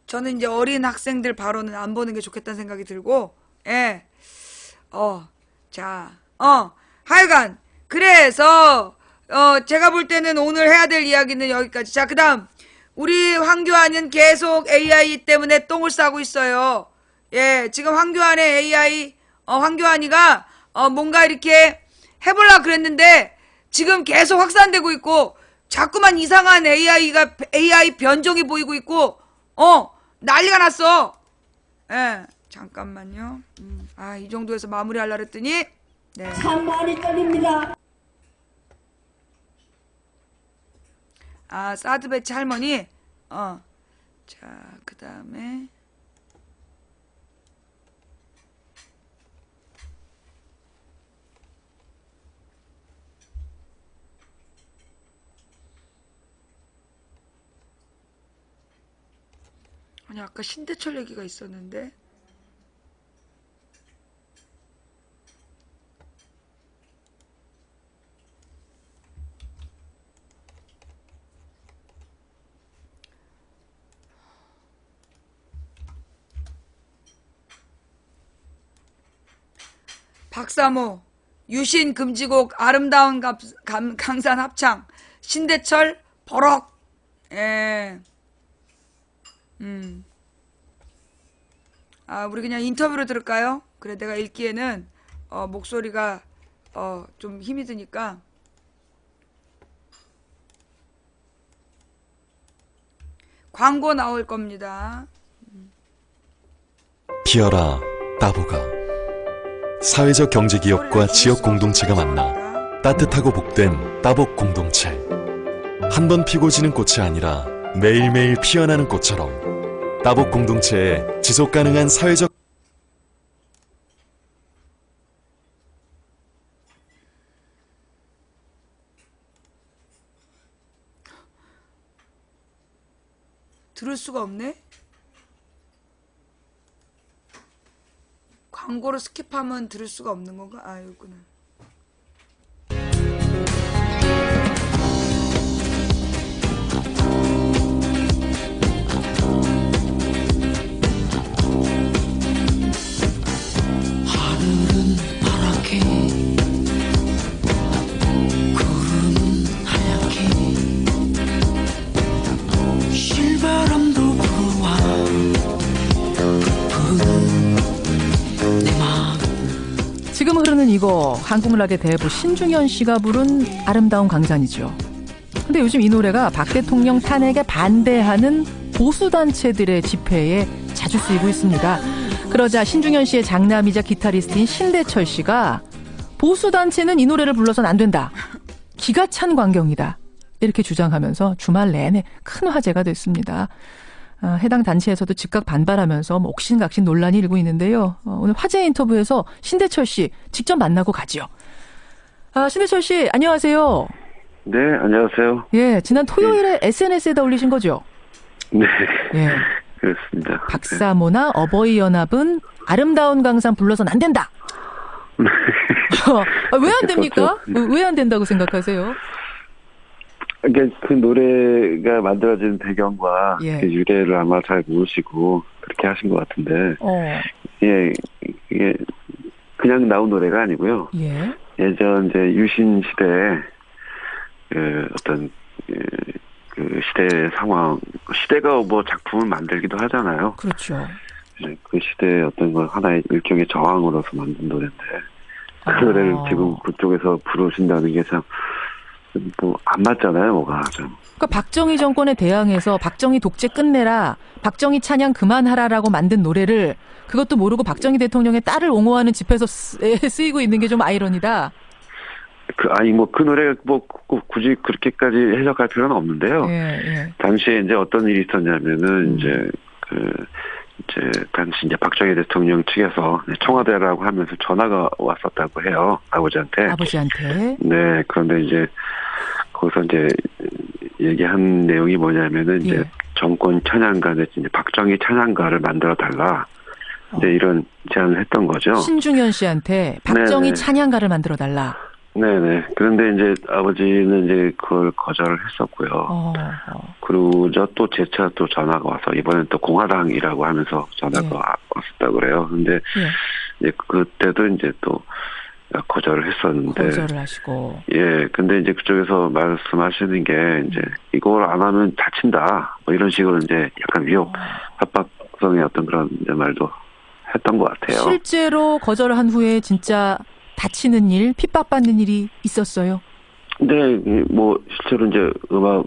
[SPEAKER 1] 저는 이제 어린 학생들 발언은 안 보는 게 좋겠다는 생각이 들고, 예. 자, 하여간, 그래서, 제가 볼 때는 오늘 해야 될 이야기는 여기까지. 자, 그 다음, 우리 황교안은 계속 AI 때문에 똥을 싸고 있어요. 예, 지금 황교안의 AI, 황교안이가, 뭔가 이렇게 해볼라 그랬는데, 지금 계속 확산되고 있고, 자꾸만 이상한 AI 변종이 보이고 있고, 난리가 났어. 예, 잠깐만요. 이 정도에서 마무리하려고 했더니, 네.
[SPEAKER 2] 참 많이 떨립니다.
[SPEAKER 1] 사드 배치 할머니. 자, 그 다음에. 아니, 아까 신대철 얘기가 있었는데. 박사모, 유신 금지곡 아름다운 강산 합창, 신대철 버럭. 예. 우리 그냥 인터뷰로 들을까요? 그래, 내가 읽기에는 목소리가 좀 힘이 드니까. 광고 나올 겁니다.
[SPEAKER 5] 피어라 따보가 사회적 경제기업과 지역 공동체가 만나 따뜻하고 복된 따복 공동체. 한 번 피고 지는 꽃이 아니라 매일매일 피어나는 꽃처럼 따복 공동체의 지속가능한 사회적
[SPEAKER 1] 들을 수가 없네? 광고를 스킵하면 들을 수가 없는 건가? 여기구나.
[SPEAKER 6] 하늘은 파랗게 구름은 하얗게 실바람도 불어와 부는 내 마음.
[SPEAKER 7] 지금 흐르는 이거 한국락의 대부 신중현 씨가 부른 아름다운 강산이죠. 근데 요즘 이 노래가 박 대통령 탄핵에 반대하는 보수단체들의 집회에 자주 쓰이고 있습니다. 그러자 신중현 씨의 장남이자 기타리스트인 신대철 씨가 보수단체는 이 노래를 불러서는 안 된다. 기가 찬 광경이다. 이렇게 주장하면서 주말 내내 큰 화제가 됐습니다. 해당 단체에서도 즉각 반발하면서 옥신각신 논란이 일고 있는데요. 오늘 화제 인터뷰에서 신대철 씨 직접 만나고 가죠. 신대철 씨 안녕하세요.
[SPEAKER 8] 네, 안녕하세요.
[SPEAKER 7] 예, 지난 토요일에 SNS에다 올리신 거죠?
[SPEAKER 8] 네,
[SPEAKER 7] 예.
[SPEAKER 8] 그렇습니다.
[SPEAKER 7] 박사모나 어버이연합은 아름다운 강산 불러서는 안 된다.
[SPEAKER 8] 네.
[SPEAKER 7] 왜 안 됩니까? 왜 안 된다고 생각하세요?
[SPEAKER 8] 그러니까 그 노래가 만들어진 배경과
[SPEAKER 7] 예.
[SPEAKER 8] 그 유래를 아마 잘 모르시고 그렇게 하신 것 같은데, 예, 이게 그냥 나온 노래가 아니고요.
[SPEAKER 7] 예.
[SPEAKER 8] 예전 이제 유신 시대에 그 어떤 그 시대의 상황, 시대가 뭐 작품을 만들기도 하잖아요.
[SPEAKER 7] 그렇죠.
[SPEAKER 8] 그 시대의 어떤 걸 하나의 일종의 저항으로서 만든 노래인데 그 노래를 지금 그쪽에서 부르신다는 게 참 뭐 안 맞잖아요, 뭐가 좀.
[SPEAKER 7] 그러니까 박정희 정권에 대항해서 박정희 독재 끝내라, 박정희 찬양 그만하라라고 만든 노래를 그것도 모르고 박정희 대통령의 딸을 옹호하는 집회에서 쓰이고 있는 게 좀 아이러니다.
[SPEAKER 8] 그 노래가 뭐 굳이 그렇게까지 해석할 필요는 없는데요.
[SPEAKER 7] 예.
[SPEAKER 8] 당시에 이제 어떤 일이 있었냐면은 이제 당시 이제 박정희 대통령 측에서 청와대라고 하면서 전화가 왔었다고 해요, 아버지한테. 네, 그런데 이제 거기서 이제 얘기한 내용이 뭐냐면은 이제 정권 찬양가에 이제 박정희 찬양가를 만들어 달라. 이제 이런 제안을 했던 거죠.
[SPEAKER 7] 신중현 씨한테 박정희
[SPEAKER 8] 네네.
[SPEAKER 7] 찬양가를 만들어 달라.
[SPEAKER 8] 네네. 그런데 이제 아버지는 이제 그걸 거절을 했었고요. 그리고 또 재차 또 전화가 와서 이번엔 또 공화당이라고 하면서 전화가 왔었다고 그래요. 근데 이제 그때도 이제 또 거절을 했었는데.
[SPEAKER 7] 거절을 하시고.
[SPEAKER 8] 예, 근데 이제 그쪽에서 말씀하시는 게 이제 이걸 안 하면 다친다. 뭐 이런 식으로 이제 약간 위협, 압박성의 어떤 그런 이제 말도 했던 것 같아요.
[SPEAKER 7] 실제로 거절을 한 후에 진짜 다치는 일, 핍박받는 일이 있었어요?
[SPEAKER 8] 네, 뭐 실제로 이제 음악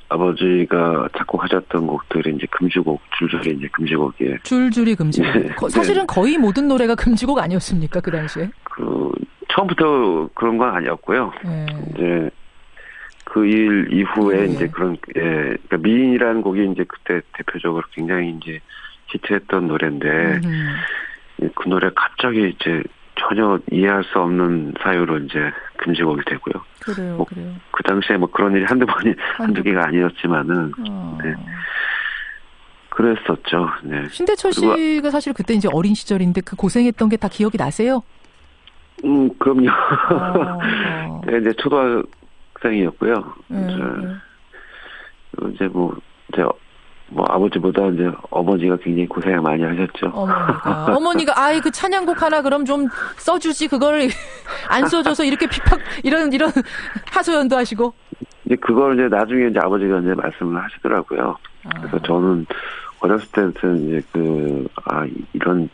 [SPEAKER 8] 아버지가 작곡하셨던 곡들이 이제 금지곡 줄줄이 이제 금지곡이에요.
[SPEAKER 7] 줄줄이 금지곡.
[SPEAKER 8] 네.
[SPEAKER 7] 사실은 거의 모든 노래가 금지곡 아니었습니까 그 당시에?
[SPEAKER 8] 처음부터 그런 건 아니었고요.
[SPEAKER 7] 네.
[SPEAKER 8] 이제 그 일 이후에
[SPEAKER 7] 네.
[SPEAKER 8] 이제 그러니까 미인이라는 곡이 이제 그때 대표적으로 굉장히 이제 히트했던 노래인데 그 노래 갑자기 이제 전혀 이해할 수 없는 사유로 이제 금지곡이 되고요.
[SPEAKER 7] 그래요,
[SPEAKER 8] 뭐
[SPEAKER 7] 그래요.
[SPEAKER 8] 그 당시에 뭐 그런 일이 한두 개가 아니었지만은, 네. 그랬었죠. 네.
[SPEAKER 7] 신대철 씨가 사실 그때 이제 어린 시절인데 그 고생했던 게 다 기억이 나세요?
[SPEAKER 8] 그럼요. 네, 이제 초등학생이었고요. 이제 뭐 아버지보다 이제 어머니가 굉장히 고생을 많이 하셨죠.
[SPEAKER 7] 어머니가 아이 그 찬양곡 하나 그럼 좀 써주지 그걸 안 써줘서 이렇게 핍박 이런 하소연도 하시고.
[SPEAKER 8] 이제 그걸 이제 나중에 이제 아버지가 이제 말씀을 하시더라고요. 그래서 저는 어렸을 때부터 이제 이런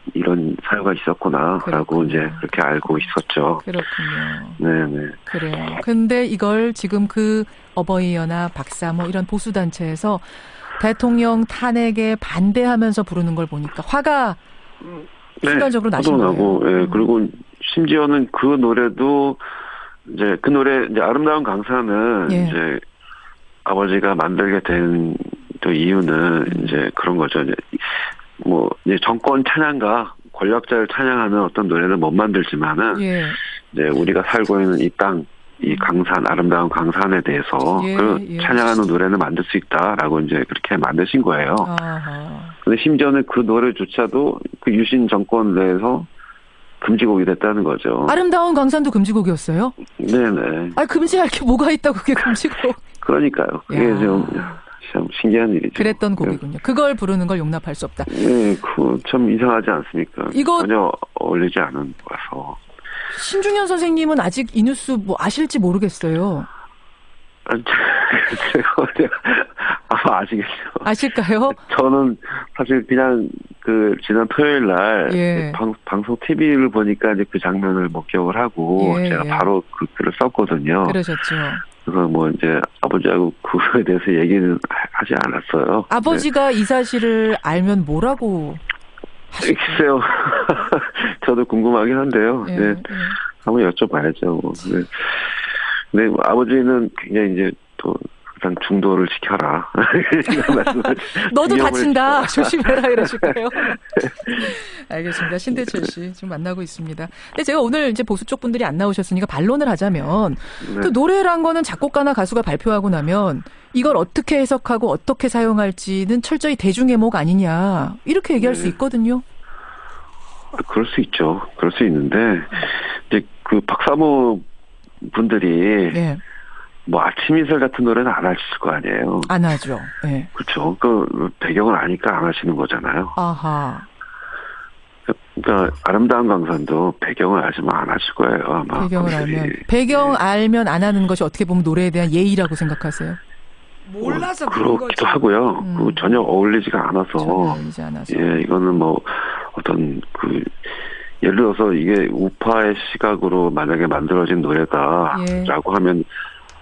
[SPEAKER 8] 사유가 있었구나라고 이제 그렇게 알고 있었죠.
[SPEAKER 7] 그렇군요.
[SPEAKER 8] 네네.
[SPEAKER 7] 그래요. 근데 이걸 지금 그 어버이연합 박사모 이런 보수 단체에서 대통령 탄핵에 반대하면서 부르는 걸 보니까 화가 순간적으로 나신 거예요.
[SPEAKER 8] 예, 그리고 심지어는 그 노래도 이제 아름다운 강사는
[SPEAKER 7] 예.
[SPEAKER 8] 이제 아버지가 만들게 된 또 이유는 이제 그런 거죠. 이제 정권 찬양가 권력자를 찬양하는 어떤 노래는 못 만들지만은
[SPEAKER 7] 예.
[SPEAKER 8] 이제 우리가 살고 있는 이 땅, 이 강산, 아름다운 강산에 대해서 찬양하는 노래는 만들 수 있다라고 이제 그렇게 만드신 거예요. 근데 심지어는 그 노래조차도 그 유신 정권 내에서 금지곡이 됐다는 거죠.
[SPEAKER 7] 아름다운 강산도 금지곡이었어요?
[SPEAKER 8] 네네.
[SPEAKER 7] 금지할 게 뭐가 있다고 그게 금지곡.
[SPEAKER 8] 그러니까요. 그게 참 신기한 일이죠.
[SPEAKER 7] 그랬던 곡이군요. 그걸 부르는 걸 용납할 수 없다.
[SPEAKER 8] 네, 참 이상하지 않습니까?
[SPEAKER 7] 이거
[SPEAKER 8] 전혀 어울리지 않은 거라서.
[SPEAKER 7] 신중현 선생님은 아직 이 뉴스 뭐 아실지 모르겠어요.
[SPEAKER 8] 아마 아시겠죠.
[SPEAKER 7] 아실까요?
[SPEAKER 8] 저는 사실 그냥 지난 토요일 날 방송 TV를 보니까 이제 그 장면을 목격을 하고 제가 바로 그 글을 썼거든요.
[SPEAKER 7] 그러셨죠.
[SPEAKER 8] 그래서 뭐 이제 아버지하고 그거에 대해서 얘기는 하지 않았어요.
[SPEAKER 7] 아버지가 이 사실을 알면 뭐라고 하실까요?
[SPEAKER 8] 글쎄요. 저도 궁금하긴 한데요. 네. 한번 여쭤봐야죠. 뭐. 네. 근데 아버지는 굉장히 이제 또 항상 중도를 지켜라.
[SPEAKER 7] 너도 다친다. 조심해라 이러실까요? 알겠습니다. 신대철 씨 지금 만나고 있습니다. 근데 제가 오늘 이제 보수 쪽 분들이 안 나오셨으니까 반론을 하자면 또 노래란 거는 작곡가나 가수가 발표하고 나면 이걸 어떻게 해석하고 어떻게 사용할지는 철저히 대중의목 아니냐 이렇게 얘기할 수 있거든요.
[SPEAKER 8] 그럴 수 있죠. 그럴 수 있는데 이제 그 박사모 분들이 뭐 아침 이슬 같은 노래는 안 하실 거 아니에요.
[SPEAKER 7] 안 하죠. 네.
[SPEAKER 8] 그렇죠. 그 배경을 아니까 안 하시는 거잖아요.
[SPEAKER 7] 아하.
[SPEAKER 8] 그러니까 아름다운 강산도 배경을 알지만 안 하실 거예요. 아마.
[SPEAKER 7] 배경을 알면 안 하는 것이 어떻게 보면 노래에 대한 예의라고 생각하세요?
[SPEAKER 1] 몰라서 그런 거죠.
[SPEAKER 8] 그렇기도 하고요. 그 전혀 어울리지가 않아서. 예, 이거는 뭐 어떤 예를 들어서 이게 우파의 시각으로 만약에 만들어진 노래다라고 하면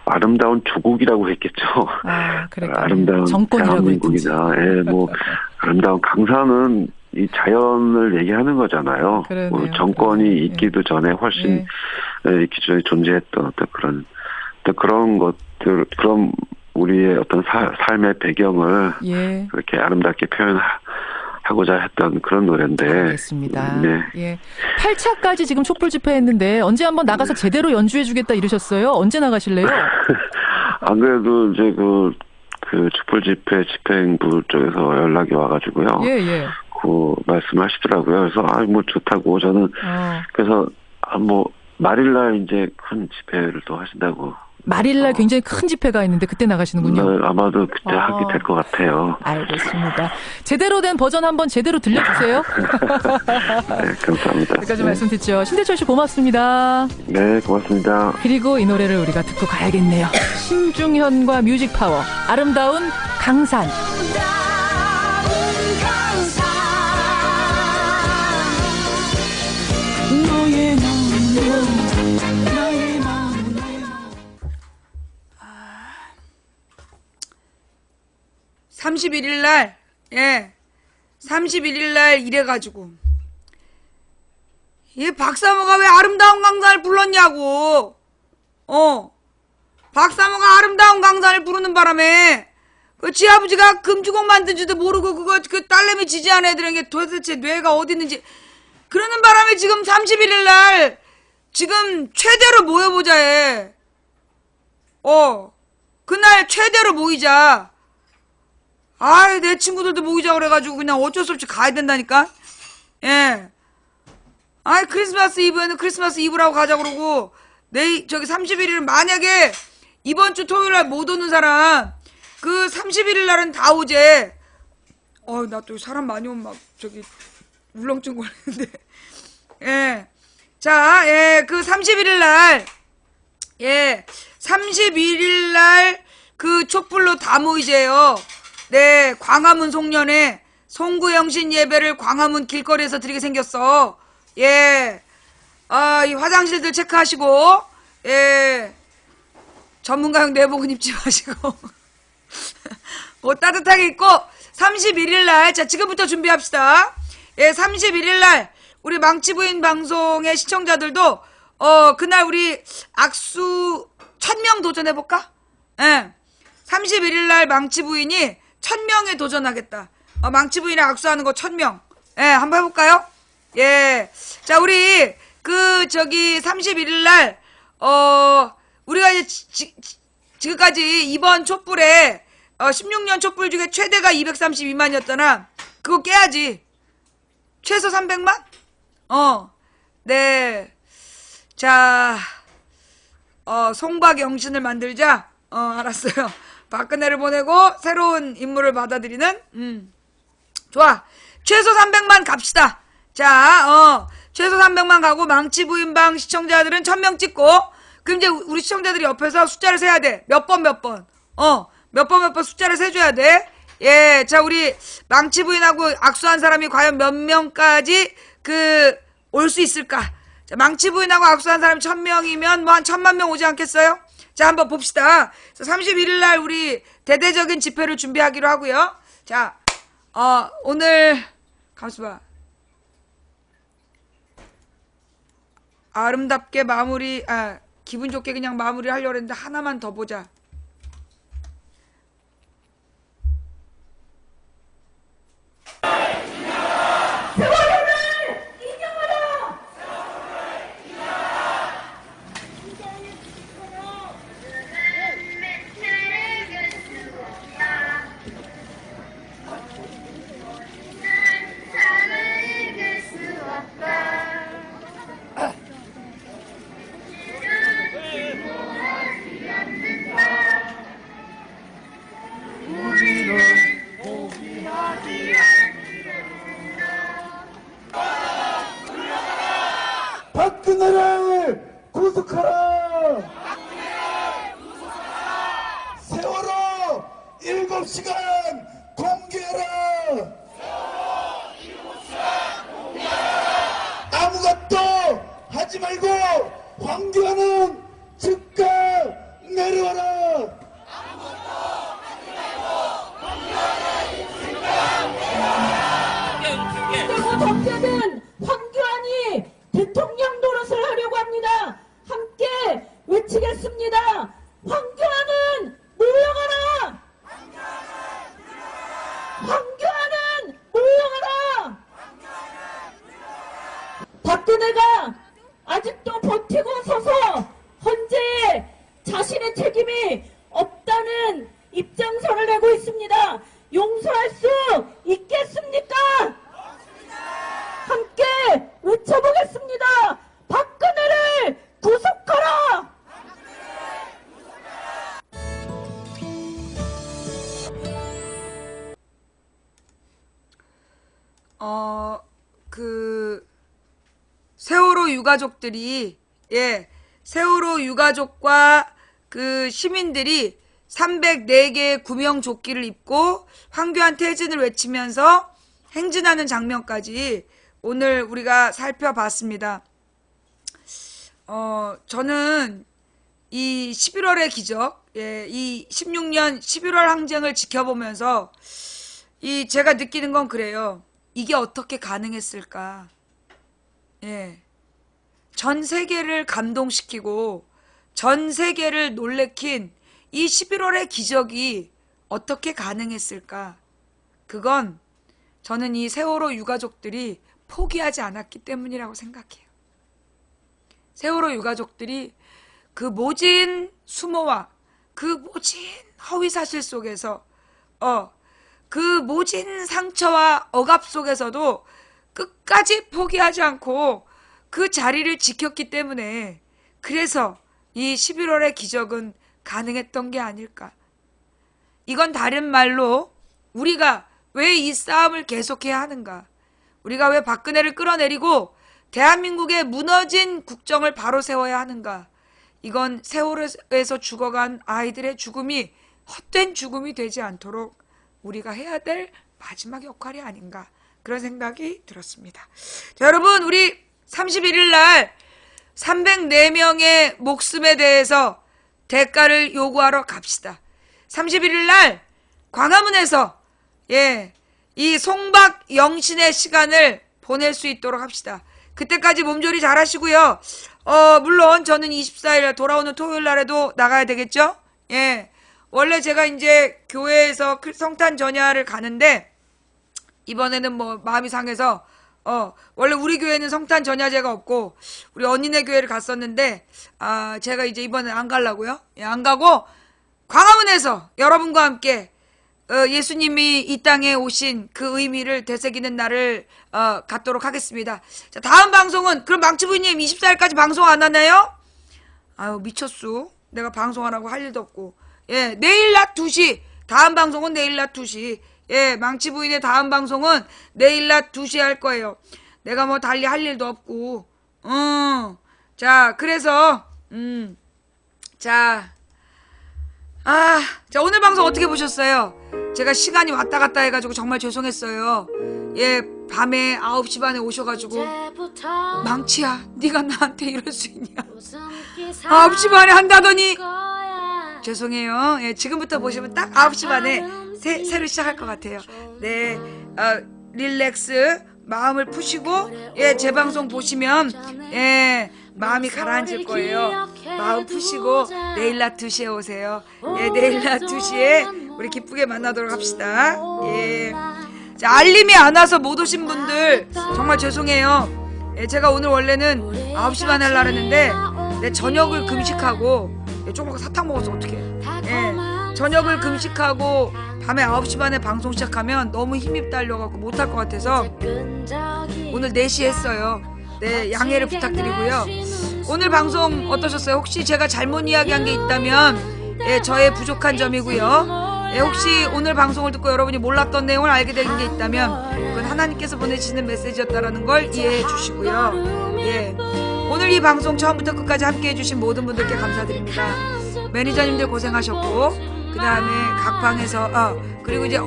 [SPEAKER 8] 아름다운 조국이라고 했겠죠.
[SPEAKER 7] 그러니까
[SPEAKER 8] 아름다운 대한민국이다. 예, 뭐 아름다운 강산은 이 자연을 얘기하는 거잖아요. 뭐 정권이 있기도 전에 훨씬 있기 전에 존재했던 어떤 그런 것들, 그런 우리의 어떤 삶의 배경을 그렇게 아름답게 표현하고자 했던 그런 노래인데.
[SPEAKER 7] 알겠습니다. 네. 8차까지 지금 촛불 집회했는데 언제 한번 나가서 제대로 연주해주겠다 이러셨어요? 언제 나가실래요?
[SPEAKER 8] 안 그래도 이제 그 촛불 집회 집행부 쪽에서 연락이 와가지고요. 그 말씀하시더라고요. 그래서 뭐 좋다고 저는 그래서 뭐 말일날 이제 큰 집회를 또 하신다고
[SPEAKER 7] 말일날 굉장히 큰 집회가 있는데 그때 나가시는군요.
[SPEAKER 8] 네, 아마도 그때 하게 될 것 같아요.
[SPEAKER 7] 알겠습니다. 제대로 된 버전 한번 제대로 들려주세요.
[SPEAKER 8] 네, 감사합니다.
[SPEAKER 7] 여기까지 말씀 듣죠. 신대철 씨 고맙습니다.
[SPEAKER 8] 네, 고맙습니다.
[SPEAKER 7] 그리고 이 노래를 우리가 듣고 가야겠네요. 신중현과 뮤직파워, 아름다운 강산.
[SPEAKER 6] 너의 마음 나의 마음
[SPEAKER 1] 31일 날, 31일 날 이래가지고, 박사모가 왜 아름다운 강산을 불렀냐고, 박사모가 아름다운 강산을 부르는 바람에, 그 지아버지가 금주곡 만든 줄도 모르고, 그 딸내미 지지한 애들에게 도대체 뇌가 어디 있는지, 그러는 바람에 지금 31일 날, 지금 최대로 모여보자 해. 그날 최대로 모이자. 내 친구들도 모이자 그래가지고 그냥 어쩔 수 없이 가야 된다니까? 크리스마스 이브에는 크리스마스 이브라고 가자 그러고, 저기 31일은 만약에 이번 주 토요일 날 못 오는 사람, 그 31일 날은 다 오제. 나 또 사람 많이 오면 막, 울렁증 걸리는데. 자, 그 31일 날, 31일 날, 그 촛불로 다 모이재요. 네, 광화문 송년회 송구영신 예배를 광화문 길거리에서 드리게 생겼어. 이 화장실들 체크하시고, 전문가용 내복은 입지 마시고, 옷 따뜻하게 입고, 31일 날, 자, 지금부터 준비합시다. 31일 날, 우리 망치부인 방송의 시청자들도, 그날 우리 악수 1000명 도전해볼까? 31일 날 망치부인이 1000명에 도전하겠다. 망치부인이랑 악수하는 거 1000명. 한번 해볼까요? 자, 우리, 31일 날, 우리가 이제, 지금까지 이번 촛불에, 16년 촛불 중에 최대가 232만이었잖아. 그거 깨야지. 최소 300만? 네. 자, 송박영신을 만들자. 알았어요. 박근혜를 보내고 새로운 인물을 받아들이는, 좋아. 최소 300만 갑시다. 자, 최소 300만 가고 망치부인방 시청자들은 1000명 찍고, 그럼 이제 우리 시청자들이 옆에서 숫자를 세야 돼. 몇 번. 몇 번 숫자를 세줘야 돼. 자, 우리 망치부인하고 악수한 사람이 과연 몇 명까지 올 수 있을까? 자, 망치부인하고 악수한 사람이 1000명이면 뭐 한 1000만 명 오지 않겠어요? 자, 한번 봅시다. 31일 날 우리 대대적인 집회를 준비하기로 하고요. 자, 오늘, 가만있어봐. 아름답게 기분 좋게 그냥 마무리 하려고 했는데 하나만 더 보자.
[SPEAKER 3] 박근혜를 구속하라! 세월호 7시간 공개하라! 아무것도 하지 말고 황교안은 즉각 내려와라!
[SPEAKER 2] 그리고 어떻게든 황교안이 대통령 노릇을 하려고 합니다. 함께 외치겠습니다. 황교안은 물러가라! 황교안은 물러가라! 박근혜가 아직도 버티고 서서 헌재에 자신의 책임이 없다는 입장서를 내고 있습니다. 용서할 수 있겠습니까? 함께 외쳐보겠습니다. 박근혜를 구속하라!
[SPEAKER 1] 세월호 유가족들이, 세월호 유가족과 그 시민들이 304개의 구명조끼를 입고 황교안 퇴진을 외치면서 행진하는 장면까지 오늘 우리가 살펴봤습니다. 저는 이 11월의 기적, 이 16년 11월 항쟁을 지켜보면서 제가 느끼는 건 그래요. 이게 어떻게 가능했을까? 전 세계를 감동시키고 전 세계를 놀래킨 이 11월의 기적이 어떻게 가능했을까? 그건 저는 이 세월호 유가족들이 포기하지 않았기 때문이라고 생각해요. 세월호 유가족들이 그 모진 수모와 그 모진 허위사실 속에서 그 모진 상처와 억압 속에서도 끝까지 포기하지 않고 그 자리를 지켰기 때문에 그래서 이 11월의 기적은 가능했던 게 아닐까. 이건 다른 말로 우리가 왜 이 싸움을 계속해야 하는가. 우리가 왜 박근혜를 끌어내리고 대한민국의 무너진 국정을 바로 세워야 하는가. 이건 세월호에서 죽어간 아이들의 죽음이 헛된 죽음이 되지 않도록 우리가 해야 될 마지막 역할이 아닌가. 그런 생각이 들었습니다. 자, 여러분, 우리 31일 날 304명의 목숨에 대해서 대가를 요구하러 갑시다. 31일 날 광화문에서 이 송박 영신의 시간을 보낼 수 있도록 합시다. 그때까지 몸조리 잘 하시고요. 물론 저는 24일 돌아오는 토요일 날에도 나가야 되겠죠? 원래 제가 이제 교회에서 성탄 전야를 가는데 이번에는 뭐 마음이 상해서 원래 우리 교회는 성탄 전야제가 없고 우리 언니네 교회를 갔었는데 제가 이제 이번엔 안 가려고요. 안 가고 광화문에서 여러분과 함께 예수님이 이 땅에 오신 그 의미를 되새기는 날을 갖도록 하겠습니다. 자, 다음 방송은 그럼 망치부인님 24일까지 방송 안 하나요? 아유 미쳤수. 내가 방송하라고 할 일도 없고. 내일 낮 2시 다음 방송은 내일 낮 2시. 망치부인의 다음 방송은 내일 낮 2시에 할 거예요. 내가 뭐 달리 할 일도 없고. 자, 그래서 자, 오늘 방송 어떻게 보셨어요? 제가 시간이 왔다 갔다 해가지고 정말 죄송했어요. 밤에 9시 반에 오셔가지고 망치야, 네가 나한테 이럴 수 있냐? 9시 반에 한다더니 죄송해요. 지금부터 보시면 딱 9시 반에 새로 시작할 것 같아요. 릴렉스 마음을 푸시고 제 방송 보시면 마음이 가라앉을 거예요. 마음 푸시고 내일 낮 2시에 오세요. 내일 낮 2시에 우리 기쁘게 만나도록 합시다. 자, 알림이 안 와서 못 오신 분들 정말 죄송해요. 제가 오늘 원래는 9시 반에 하려고 했는데 내 저녁을 금식하고 조금 사탕 먹어서 어떡해. 저녁을 금식하고 밤에 9시 반에 방송 시작하면 너무 힘이 딸려갖고 못할 것 같아서 오늘 4시에 했어요. 양해를 부탁드리고요. 오늘 방송 어떠셨어요? 혹시 제가 잘못 이야기한 게 있다면 저의 부족한 점이고요. 혹시 오늘 방송을 듣고 여러분이 몰랐던 내용을 알게 된 게 있다면 그건 하나님께서 보내주시는 메시지였다라는 걸 이해해 주시고요. 오늘 이 방송 처음부터 끝까지 함께 해주신 모든 분들께 감사드립니다. 매니저님들 고생하셨고 그 다음에 각 방에서 그리고 이제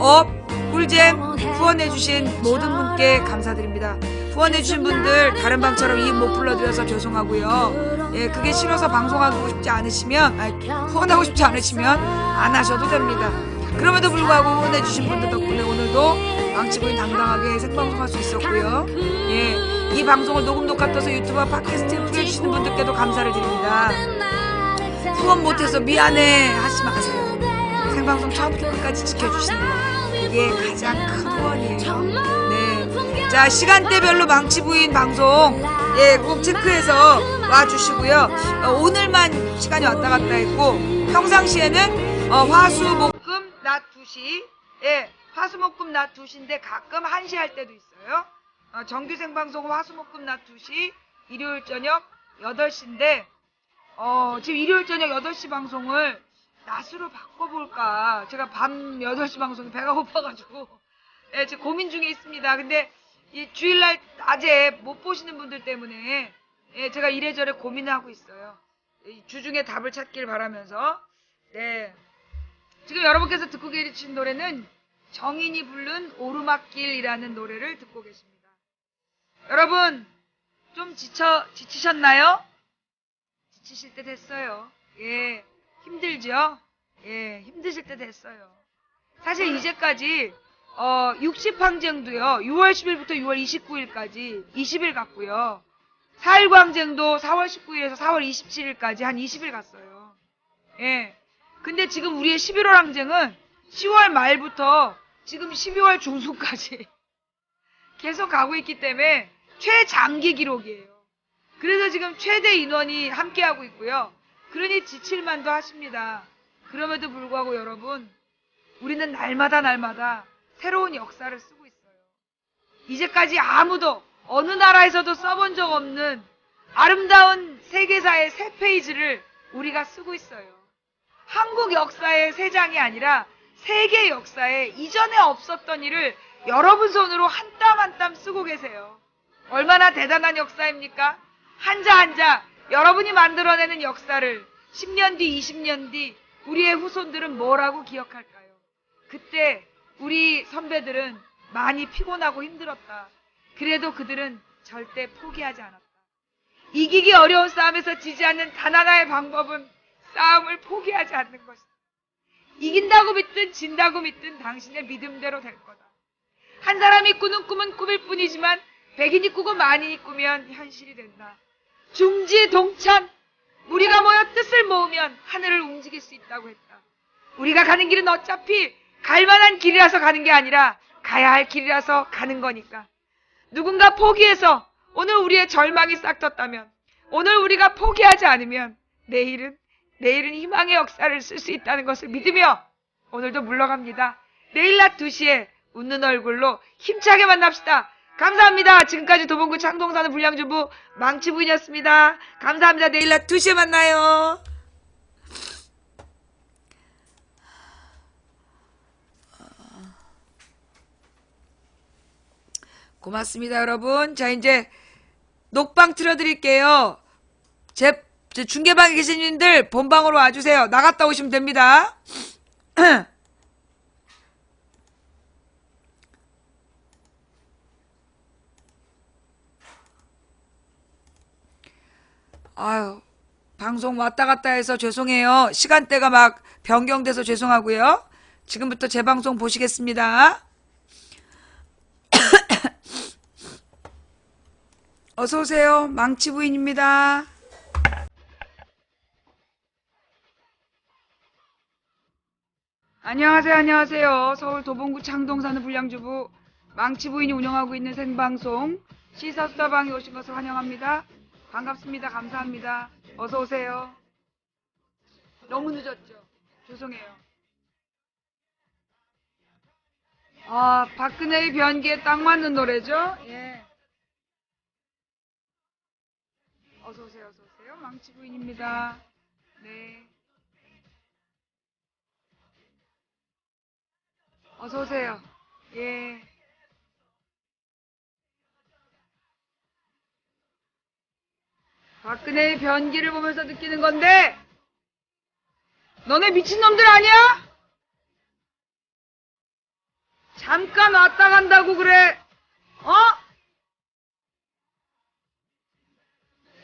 [SPEAKER 1] 꿀잼 후원해주신 모든 분께 감사드립니다. 후원해주신 분들 다른 방처럼 이름 못 불러드려서 죄송하고요. 그게 싫어서 방송하고 싶지 않으시면 후원하고 싶지 않으시면 안 하셔도 됩니다. 그럼에도 불구하고 후원해주신 분들 덕분에 오늘도 망치부인 당당하게 생방송할 수 있었고요. 이 방송을 녹음 녹화 떠서 유튜브와 팟캐스트에 풀어주시는 분들께도 감사를 드립니다. 후원 못해서 미안해 하지 마세요. 생방송 처음부터 끝까지 지켜주시는 거 이게 가장 큰 후원이에요. 자, 시간대별로 망치부인 방송 꼭 체크해서 와주시고요. 오늘만 시간이 왔다 갔다 했고 평상시에는 화수목금 낮 2시 화수목금 낮 2시인데 가끔 1시 할 때도 있어요. 정규 생방송은 화수목금 낮 2시 일요일 저녁 8시인데 지금 일요일 저녁 8시 방송을 낮으로 바꿔볼까. 제가 밤 8시 방송이 배가 고파가지고 지금 고민 중에 있습니다. 근데 이 주일날 낮에 못 보시는 분들 때문에 예, 제가 이래저래 고민을 하고 있어요. 이 주중에 답을 찾길 바라면서 네. 지금 여러분께서 듣고 계신 노래는 정인이 부른 오르막길이라는 노래를 듣고 계십니다. 여러분 좀 지치셨나요? 지치실 때 됐어요. 예, 힘들죠? 예, 힘드실 때 됐어요. 사실 이제까지 60항쟁도요. 6월 10일부터 6월 29일까지 20일 갔고요. 4.19 항쟁도 4월 19일에서 4월 27일까지 한 20일 갔어요. 예. 근데 지금 우리의 11월 항쟁은 10월 말부터 지금 12월 중순까지 계속 가고 있기 때문에 최장기 기록이에요. 그래서 지금 최대 인원이 함께하고 있고요. 그러니 지칠만도 하십니다. 그럼에도 불구하고 여러분, 우리는 날마다 새로운 역사를 쓰고 있어요. 이제까지 아무도 어느 나라에서도 써본 적 없는 아름다운 세계사의 새 페이지를 우리가 쓰고 있어요. 한국 역사의 새 장이 아니라 세계 역사에 이전에 없었던 일을 여러분 손으로 한 땀 한 땀 쓰고 계세요. 얼마나 대단한 역사입니까? 한자 여러분이 만들어내는 역사를 10년 뒤, 20년 뒤 우리의 후손들은 뭐라고 기억할까요? 그때 우리 선배들은 많이 피곤하고 힘들었다. 그래도 그들은 절대 포기하지 않았다. 이기기 어려운 싸움에서 지지 않는 단 하나의 방법은 싸움을 포기하지 않는 것이다. 이긴다고 믿든 진다고 믿든 당신의 믿음대로 될 거다. 한 사람이 꾸는 꿈은 꿈일 뿐이지만 100인이 꾸고 만인이 꾸면 현실이 된다. 중지동천, 우리가 모여 뜻을 모으면 하늘을 움직일 수 있다고 했다. 우리가 가는 길은 어차피 갈 만한 길이라서 가는 게 아니라 가야 할 길이라서 가는 거니까. 누군가 포기해서 오늘 우리의 절망이 싹 텄다면, 오늘 우리가 포기하지 않으면 내일은 희망의 역사를 쓸 수 있다는 것을 믿으며 오늘도 물러갑니다. 내일 낮 2시에 웃는 얼굴로 힘차게 만납시다. 감사합니다. 지금까지 도봉구 창동사는 불량주부 망치부인이었습니다. 감사합니다. 내일 낮 2시에 만나요. 고맙습니다, 여러분. 자, 이제 녹방 틀어드릴게요. 제 중계방에 계신 분들 본방으로 와주세요. 나갔다 오시면 됩니다. 아유, 방송 왔다 갔다 해서 죄송해요. 시간대가 막 변경돼서 죄송하고요. 지금부터 제 방송 보시겠습니다. 어서오세요. 망치부인입니다. 안녕하세요. 서울 도봉구 창동사는 불량주부 망치부인이 운영하고 있는 생방송 시사수다방에 오신 것을 환영합니다. 반갑습니다. 감사합니다. 어서오세요. 너무 늦었죠? 죄송해요. 아, 박근혜의 변기에 딱 맞는 노래죠? 예. 어서오세요. 망치부인입니다. 네. 어서오세요. 예. 박근혜의 변기를 보면서 느끼는 건데, 너네 미친놈들 아니야? 잠깐 왔다 간다고 그래. 어?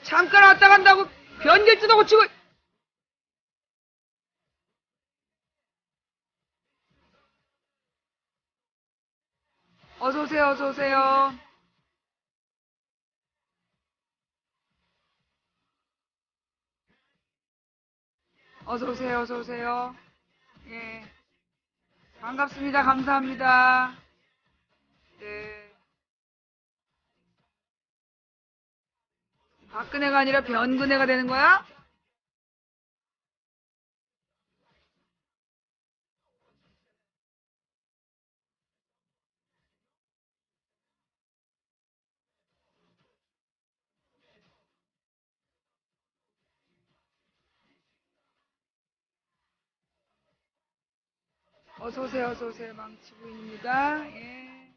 [SPEAKER 1] 잠깐 왔다 간다고 변기를 뜯어 고치고. 어서오세요. 어서오세요. 예. 반갑습니다. 감사합니다. 네. 박근혜가 아니라 변근혜가 되는 거야? 어서오세요. 망치부인입니다. 예.